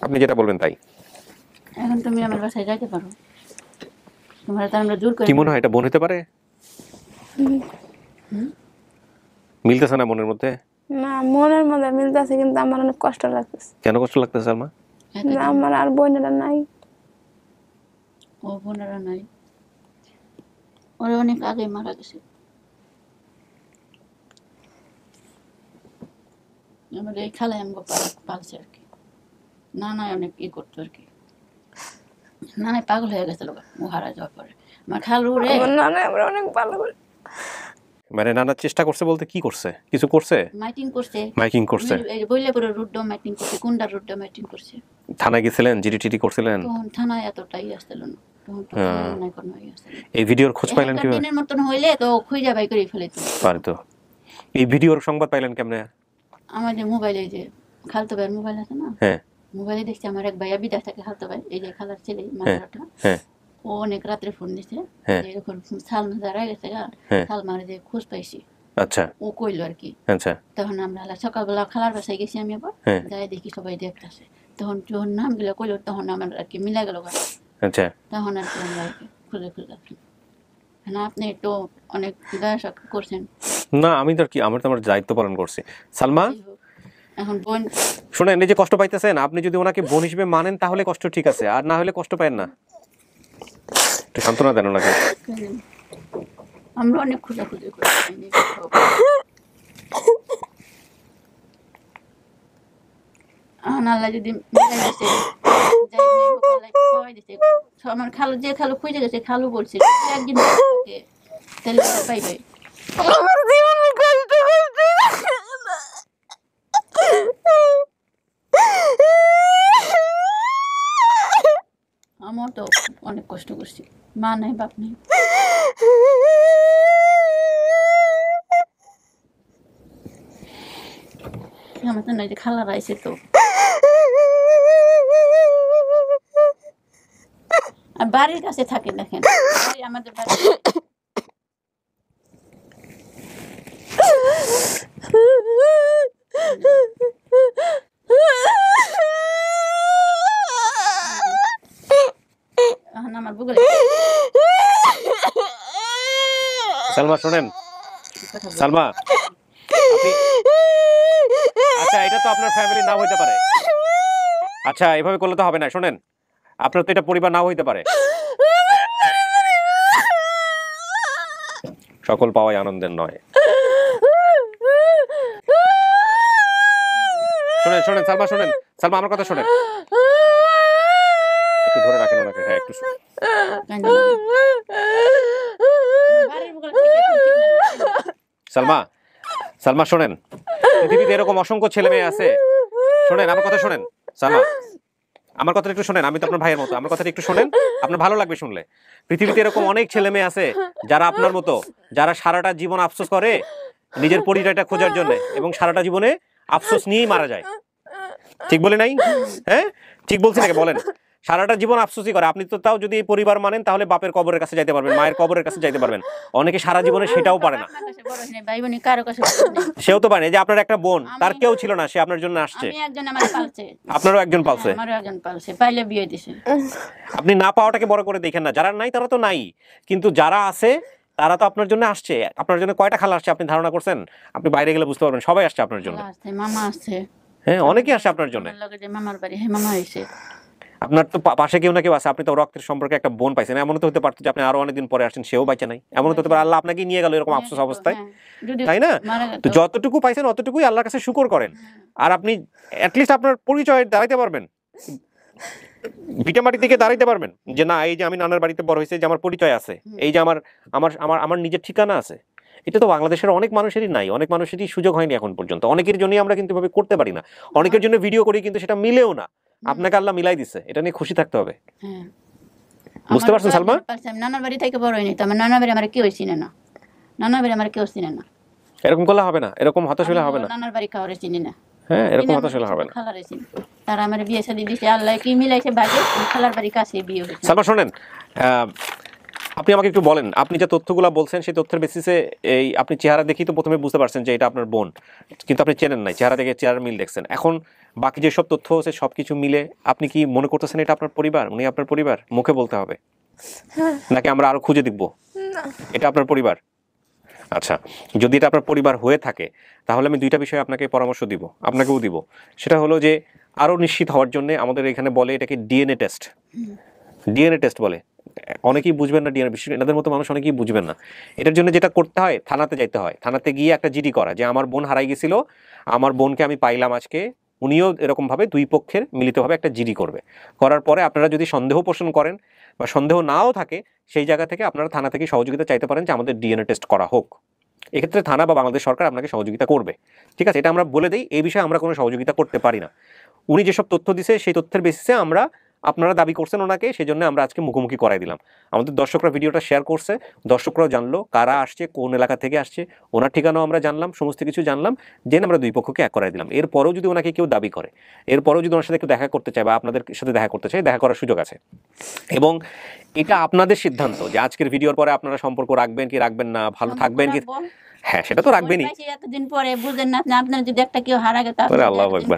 আপনি যেটা বলবেন তাই। এখন তুমি আমার বাসায় যাইতে পারো, তোমার তো আমরা জোর করে। কি মনে হয় এটা বোন হতে পারে? মিলতেছে না মনের মধ্যে? না, মনের মধ্যে মিলতেছে, কিন্তু আমার অনেক কষ্ট লাগতেছে। কেন কষ্ট লাগতেছে সালমা? আমার আর বোনেরা নাই। ও বোনেরা নাই, ওরা অনেক আগে মারা গেছে। আমাদের এই খালায় আমাকে পালছে আর কি, নানায় অনেক ই করতো আর কি। নানায় পাগল হয়ে গেছিল ও হারা যাওয়ার পরে। আমার খালু রে, নানায় আমরা অনেক ভালো করে, মানে নানা চেষ্টা করছে বলতে কি করছে? কিছু করছে? মাইকিং করছে বইলে পরে রুড্ডো মাইকিং করছে, কুন্ডার রুড্ডো মাইকিং করছে। থানায় গেছিলেন, জিডি করছিলেন? তখন থানায় এতটাই আসছিল না, এই ভিডিওর খোঁজ পাইলেন কিভাবে? দিনের মতন হইলে তো খুঁজে বাই করে ফেলাইতো পারতো। এই ভিডিওর সংবাদ পাইলেন কেমনে? আমাদের মোবাইলে, যে খালতো ভাইয়ের মোবাইল আছে না, হ্যাঁ, মোবাইলে দেখছি আমার এক ভাইয়া বিদেশ থেকে, খালতো ভাই, এই যে খালার ছেলে মাথাটা, ও অনেক রাত্রে ফোন দিছে, এরকম সালমা যারা গেছে গা, সালমার যে খোঁজ পাইছি, আচ্ছা, ও কইলো আর কি। আচ্ছা, তখন আমরা সকালবেলা খালার বাসায় গেছি, আমি আবার যাই দেখি সবাই দেখতেছে, তখন যখন নাম গুলো কইলো তখন আমার আর কি মিলা গেল। আচ্ছা, তখন আর কি আমরা খুঁজে না, আপনি তো অনেক দয়া করছেন। না, আমি তো কি, আমার তো আমার দায়িত্ব পালন করছি। সালমা, এখন বোন শুনেন, এই যে কষ্ট পাইতেছেন, আপনি যদি ওনাকে বোন হিসেবে মানেন তাহলে কষ্ট ঠিক আছে, আর না হলে কষ্ট পাবেন না। একটু সান্ত্বনা দেন ওনাকে। আমরা অনেক খোঁজাখুঁজি করছি, আল্লাহ যদি আমার খালু, যে খালু খুঁজে গেছে, খালু বলছে একদিন তাহলে পাইবে। আমার তো অনেক কষ্ট করছি, মা নাই বাপ নেই। আমার তো নাই যে খালার আইসে, তো আর বাড়ির কাছে থাকে, দেখেন আমাদের বাড়ি। আমার বুগলে সালমা, শোনেন সালমা, আচ্ছা, এটা তো আপনার ফ্যামিলি নাও হইতে পারে। আচ্ছা, এভাবে করলে তো হবে না। শোনেন, আপনার তো এটা পরিবার নাও হইতে পারে। সকল পাওয়াই আনন্দের নয়। শোনেন সালমা, সালমা, আমার কথা শোনেন, একটু ধরে রাখেন ওনাকে। হ্যাঁ, একটু সালমা, শোনেন, পৃথিবীতে এরকম অসংখ্য ছেলে মেয়ে আছে। শোনেন আমার কথা, শোনেন সালমা, আমার কথাটা একটু শোনেন। আমি তো আপনার ভাইয়ের মতো, আমার কথাটা একটু শোনেন, আপনার ভালো লাগবে শুনলে। পৃথিবীতে এরকম অনেক ছেলে মেয়ে আছে যারা আপনার মতো, যারা সারাটা জীবন আফসোস করে নিজের পরিচয়টা খোঁজার জন্য, এবং সারাটা জীবনে আফসোস নিয়েই মারা যায়। ঠিক বলে নাই? হ্যাঁ, ঠিক বলছি নাকি বলেন? সারাটা জীবন আফসোসই করে। আপনি তো তাও যদি এই পরিবার মানেন তাহলে বাপের কবরের কাছে যাইতে পারবেন, মায়ের কবরের কাছে যাইতে পারবেন। অনেকে সারা জীবনে সেটাও পারে না। সেও তো পারে না। যে আপনার একটা বোন, তার কেউ ছিল না, সে আপনার জন্য আসছে। আপনারও একজন পালছে। আপনি না পাওয়াটাকে বড় করে দেখেন না। যারা নাই তারা তো নাই, কিন্তু যারা আছে তারা তো আপনার জন্য আসছে। আপনার জন্য কয়টা খালা আসছে আপনি ধারণা করছেন? আপনি বাইরে গেলে বুঝতে পারবেন, সবাই আসছে আপনার জন্য। মামা আসছে, হ্যাঁ, অনেকেই আসছে আপনার জন্য। মামার বাড়ি, হ্যাঁ মামা এসে। আপনার তো পাশে কেউ না কেউ আছে, আপনি তো রক্তের সম্পর্কে একটা বোন পাইছেন। এমন তো হতে পারতো যে আপনি আরো অনেকদিন পরে আসছেন, সেও বাইচে নাই। এমন তো হতে পারে আল্লাহ আপনাকে নিয়ে গেল এরকম আফসোস অবস্থায়, তাই না? তো যতটুকু পাইছেন অতটুকুই আল্লাহর কাছে শুকর করেন। আর আপনি অ্যাটলিস্ট আপনার পরিচয় দাঁড়াইতে পারবেন, ভিটামাটি থেকে দাঁড়াইতে পারবেন যে না, এই যে আমি নানার বাড়িতে বড় হয়েছে, যে আমার পরিচয় আছে, এই যে আমার আমার আমার আমার নিজের ঠিকানা আছে। এটা তো বাংলাদেশের অনেক মানুষেরই নাই, অনেক মানুষেরই সুযোগ হয়নি এখন পর্যন্ত। অনেকের জন্যই আমরা কিন্তু এভাবে করতে পারি না। অনেকের জন্য ভিডিও করি কিন্তু সেটা মিলেও না। আপনাকে আল্লাহ মিলাই দিছে, এটা নিয়ে খুশি থাকতে হবে। বুঝতে পারছেন সালমা? নানার বাড়ি থেকে বড় হয়নি তো, আমার নানার বাড়ি আমার কেউ চিনে না, নানার বাড়ি আমার কেউ চিনে না। এরকম করলে হবে না, এরকম হতাশ হলে হবে না। নানার বাড়ি কাউরে চিনি না। হ্যাঁ এরকম কথা আসলে হবে না। খালার এসে তারা আমার বিয়ে শাদী দিছে, আল্লাহ কি মিলাইছে ভাগ্যে, খালার বাড়ি কাছে বিয়ে হয়েছে। সালমা শোনেন, আপনি আমাকে একটু বলেন, আপনি যে তথ্যগুলো বলছেন সেই তথ্যের বেসিসে এই আপনি চেহারা দেখেই তো প্রথমে বুঝতে পারছেন যে এটা আপনার বোন, কিন্তু আপনি চেনেন নাই, চেহারা দেখে চেহারা মিল দেখছেন। এখন বাকি যেসব তথ্য আছে সব কিছু মিলে আপনি কি মনে করতেছেন এটা আপনার পরিবার, উনি আপনার পরিবার? মুখে বলতে হবে নাকি আমরা আরো খুঁজে দেখবো এটা আপনার পরিবার? আচ্ছা, যদি এটা আপনার পরিবার হয়ে থাকে তাহলে আমি দুইটা বিষয়ে আপনাকে পরামর্শ দিব, আপনাকেও দিব। সেটা হলো যে আরও নিশ্চিত হওয়ার জন্য আমাদের এখানে বলে এটাকে ডিএনএ টেস্ট। ডিএনএ টেস্ট বলে, অনেকেই বুঝবেন না ডিএনএ, বিশেষ এনাদের মতো মানুষ অনেকেই বুঝবেন না। এটার জন্য যেটা করতে হয়, থানাতে যাইতে হয়, থানাতে গিয়ে একটা জিডি করা যে আমার বোন হারাই গেছিল, আমার বোনকে আমি পাইলাম আজকে। উনিও এরকমভাবে দুই পক্ষের মিলিতভাবে একটা জিডি করবে। করার পরে আপনারা যদি সন্দেহ পোষণ করেন বা সন্দেহ নাও থাকে, সেই জায়গা থেকে আপনারা থানা থেকে সহযোগিতা চাইতে পারেন যে আমাদের ডিএনএ টেস্ট করা হোক। এক্ষেত্রে থানা বা বাংলাদেশ সরকার আপনাকে সহযোগিতা করবে, ঠিক আছে? এটা আমরা বলে দিই, এই বিষয়ে আমরা কোনো সহযোগিতা করতে পারি না। উনি যেসব তথ্য দিছে সেই তথ্যের বেসিসে আমরা, আপনারা দাবি করছেন ওনাকে, সেই জন্য আমরা আজকে মুখোমুখি করাই দিলাম। আমাদের দর্শকরা ভিডিওটা শেয়ার করছে, দর্শকরাও জানলো কারা আসছে, কোন এলাকা থেকে আসছে, ওনার ঠিকানাও আমরা জানলাম, সমস্ত কিছু জানলাম, জেনে আমরা দুই পক্ষকে এক করাই দিলাম। এরপরেও যদি ওনাকে কেউ দাবি করে, এরপরেও যদি ওনার সাথে কেউ দেখা করতে চায় বা আপনাদের সাথে দেখা করতে চায়, দেখা করার সুযোগ আছে। এবং এটা আপনাদের সিদ্ধান্ত যে আজকের ভিডিওর পরে আপনারা সম্পর্ক রাখবেন কি রাখবেন না, ভালো থাকবেন কি। হ্যাঁ সেটা তো রাখবেনই। এতদিন পরে বুঝেন না, আপনার যদি একটা কেউ হারা গেত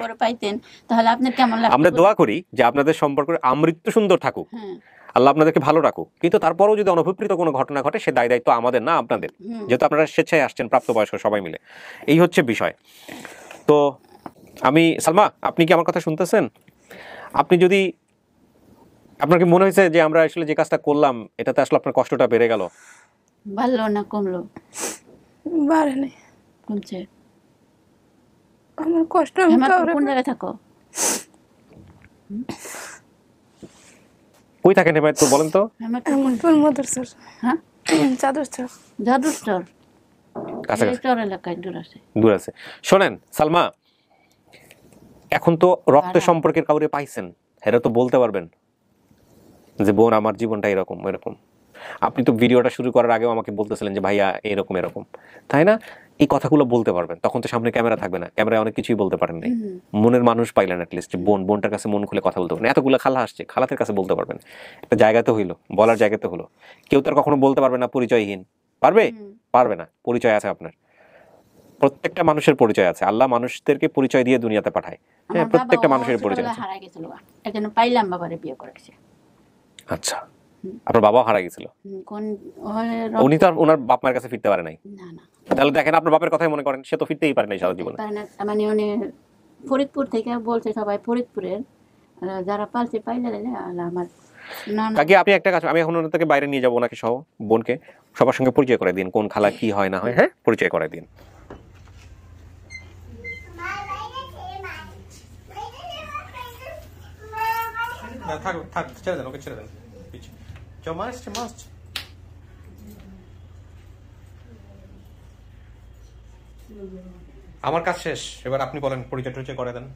পরে পাইতেন তাহলে আপনার কেমন লাগতো? আমরা দোয়া করি যে আপনাদের সম্পর্ক আমৃত্যু সুন্দর থাকুক, আল্লাহ আপনাদেরকে ভালো রাখুক। কিন্তু তারপরেও যদি অনভিপ্রেত কোনো ঘটনা ঘটে, সে দায় দায়িত্ব আমাদের না আপনাদের, যেহেতু আপনারা স্বেচ্ছায় আসছেন, প্রাপ্তবয়স্ক সবাই মিলে। এই হচ্ছে বিষয়। তো আমি, সালমা আপনি কি আমার কথা শুনতেছেন? আপনি যদি, আপনার কি মনে হয়েছে যে আমরা আসলে যে কাজটা করলাম এটাতে আসলে আপনার কষ্টটা বেড়ে গেল? বাড়লো না কমলো? বাড়ে নাই, কমছে। আমার কষ্ট। কোন জায়গায় থাকো? কই থাকেন এবার তো বলেন তো? হ্যাঁ জাদুরচর। জাদুরচর কাছাকাছি এলাকায় দূর আছে। দূর আছে। শোনেন সালমা, এখন তো রক্ত সম্পর্কের কাউরে পাইছেন, এরা তো বলতে পারবেন যে বোন আমার জীবনটা এরকম এরকম। আপনি তো ভিডিওটা শুরু করার আগেও আমাকে বলতেছিলেন যে ভাইয়া এরকম এরকম, তাই না? এই কথাগুলো বলতে পারবেন, তখন তো সামনে ক্যামেরা থাকবে না, ক্যামেরায় অনেক কিছুই বলতে পারেন নাই। মনের মানুষ পাইলেন অ্যাটলিস্ট, যে বোনটার কাছে মন খুলে কথা বলতে পারবেন। এতগুলো খালা আসছে, খালাদের কাছে বলতে পারবেন, একটা জায়গাতে হইলো, বলার জায়গাতে হলো। কেউ তার কখনো বলতে পারবে না পরিচয়হীন, পারবে? পারবে না। পরিচয় আছে আপনার, প্রত্যেকটা মানুষের পরিচয় আছে। আল্লাহ মানুষদেরকে পরিচয় দিয়ে দুনিয়াতে পাঠায়। হ্যাঁ, প্রত্যেকটা মানুষের পরিচয় আছে। হারাই গেছিল, একজন পাইলাম, বাবারে বিয়ে করেছে। আচ্ছা, আপনার বাবা হারা গেছিল? উনি তো ওনার বাপ মায়ের কাছে ফিরতে পারে নাই? না না। তাহলে দেখেন, আপনার বাপের কথাই মনে করেন, সে তো ফিরতেই পারে নাই সারা জীবনে। মানে উনি ফরিদপুর থেকে বলছে, সবাই ফরিদপুরের যারা পালছে পাইলে আমার কাকি আপনি একটা কাজ, আমি এখন ওনার থেকে বাইরে নিয়ে যাবো ওনাকে সহ, বোনকে সবার সঙ্গে পরিচয় করে দিন, কোন খালা কি হয় না হয়। হ্যাঁ, পরিচয় করে দিন। ছেড়ে দেন, ওকে ছেড়ে দেন। আমার কাজ শেষ, এবার আপনি বলেন, পরিচয় টরিচয় করে দেন।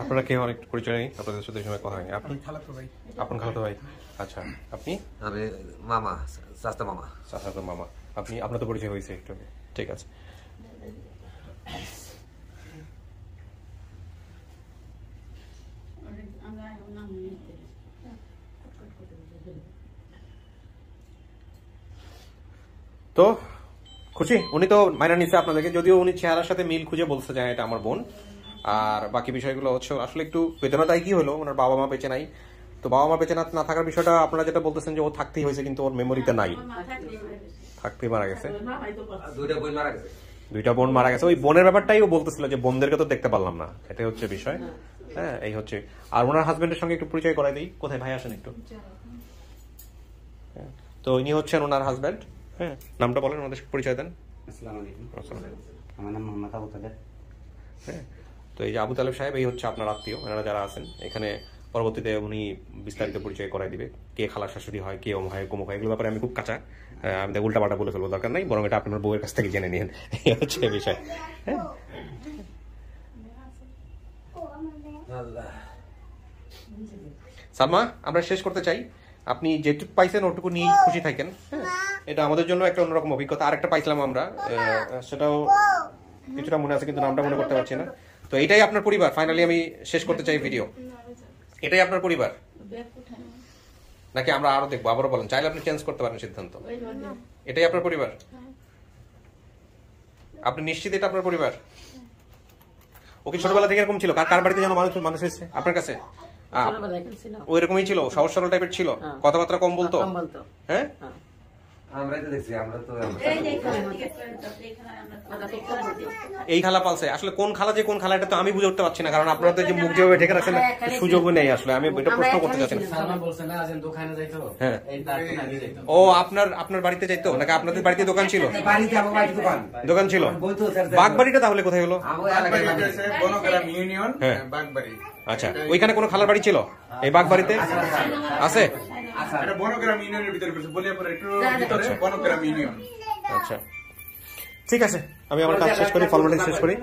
আপনারা কেউ অনেক পরিচয় নেই, আপনাদের সাথে এই সময় কথা হয়নি। আপনি খালাতো ভাই? আপন খালাতো ভাই। আচ্ছা, আপনি? আমি মামা, চাচা মামা। চাচাতো মামা। আপনি, আপনার তো পরিচয় হয়েছে একটু, ঠিক আছে। তো খুশি, উনি তো মাইনা নিচ্ছে আপনাদেরকে, যদিও উনি চেহারার সাথে মিল খুঁজে বলতে যায় এটা আমার বোন। আর বাকি বিষয়গুলো হচ্ছে আসলে একটু বেদনাদায়ী কি হলো, ওনার বাবা মা বেঁচে নাই। তো বাবা মা বেঁচে না থাকার বিষয়টা আপনারা যেটা বলতেছেন যে ও থাকতেই হয়েছে, কিন্তু ওর মেমোরিতে নাই, থাকতেই মারা গেছে। দুইটা বোন মারা গেছে। ওই বোনের ব্যাপারটাই ও বলতেছিল যে বোনদেরকে তো দেখতে পারলাম না, এটাই হচ্ছে বিষয়। হ্যাঁ, এই হচ্ছে। আর ওনার হাজবেন্ডের সঙ্গে একটু পরিচয় করাই দিই। কোথায় ভাই আসেন একটু। তো ইনি হচ্ছেন ওনার হাজবেন্ড। হ্যাঁ, নামটা বলেন, আমাদের পরিচয় দেন। আসসালামু আলাইকুম, আমার নাম মোহাম্মদ আবু তালেব। হ্যাঁ, তো এই যে আবু তালেব সাহেব, এই হচ্ছে আপনার আত্মীয়, এনারা যারা আছেন এখানে। পরবর্তীতে উনি বিস্তারিত পরিচয় করাই দিবে, কে খালা শাশুড়ি হয়, কে অম হয়, কোমক হয়, এগুলো ব্যাপারে আমি খুব কাঁচা, আমি উল্টা পাল্টা বলে ফেলবো, দরকার নাই, বরং এটা আপনার বউয়ের কাছ থেকে জেনে নিন। এই হচ্ছে বিষয়। হ্যাঁ, সালমা, আমরা শেষ করতে চাই। আপনি যেটুকু পাইছেন ওটুকু নিয়ে খুশি থাকেন। হ্যাঁ, এটা আমাদের জন্য একটা অন্যরকম অভিজ্ঞতা। আরেকটা পাইছিলাম আমরা, সেটাও কিছুটা মনে আছে, কিন্তু নামটা মনে করতে পারছি না। তো এটাই আপনার পরিবার। ফাইনালি আমি শেষ করতে চাই ভিডিও। এটাই আপনার পরিবার নাকি আমরা আরো দেখবো? আবারও বলেন, চাইলে আপনি চেঞ্জ করতে পারেন সিদ্ধান্ত। এটাই আপনার পরিবার? আপনি নিশ্চিত এটা আপনার পরিবার? ওকে ছোটবেলা থেকে এরকম ছিল? কার বাড়িতে যেন মানুষ এসেছে আপনার কাছে? ওই রকমই ছিল, সহজ সরল টাইপের ছিল, কথাবার্তা কম বলতো? হ্যাঁ, এই খালা পালছে। আসলে কোন খালা যে কোন খালা এটা তো আমি বুঝে উঠতে পারছি না, কারণ আপনারা তো যে মুখ যেভাবে ঢেকে রাখছেন সুযোগও নেই। আসলে আমি এটা প্রশ্ন করতে চাচ্ছি না। হ্যাঁ, ও আপনার বাড়িতে যাইতো নাকি আপনাদের বাড়িতে দোকান ছিল? দোকান ছিল। বাগবাড়িটা তাহলে কোথায় হলো? হ্যাঁ, আচ্ছা, ওইখানে কোনো খালার বাড়ি ছিল এই বাগবাড়িতে? আছে? আচ্ছা, ঠিক আছে, আমি আমার কাজ শেষ করি, ফর্মালিটি শেষ করি।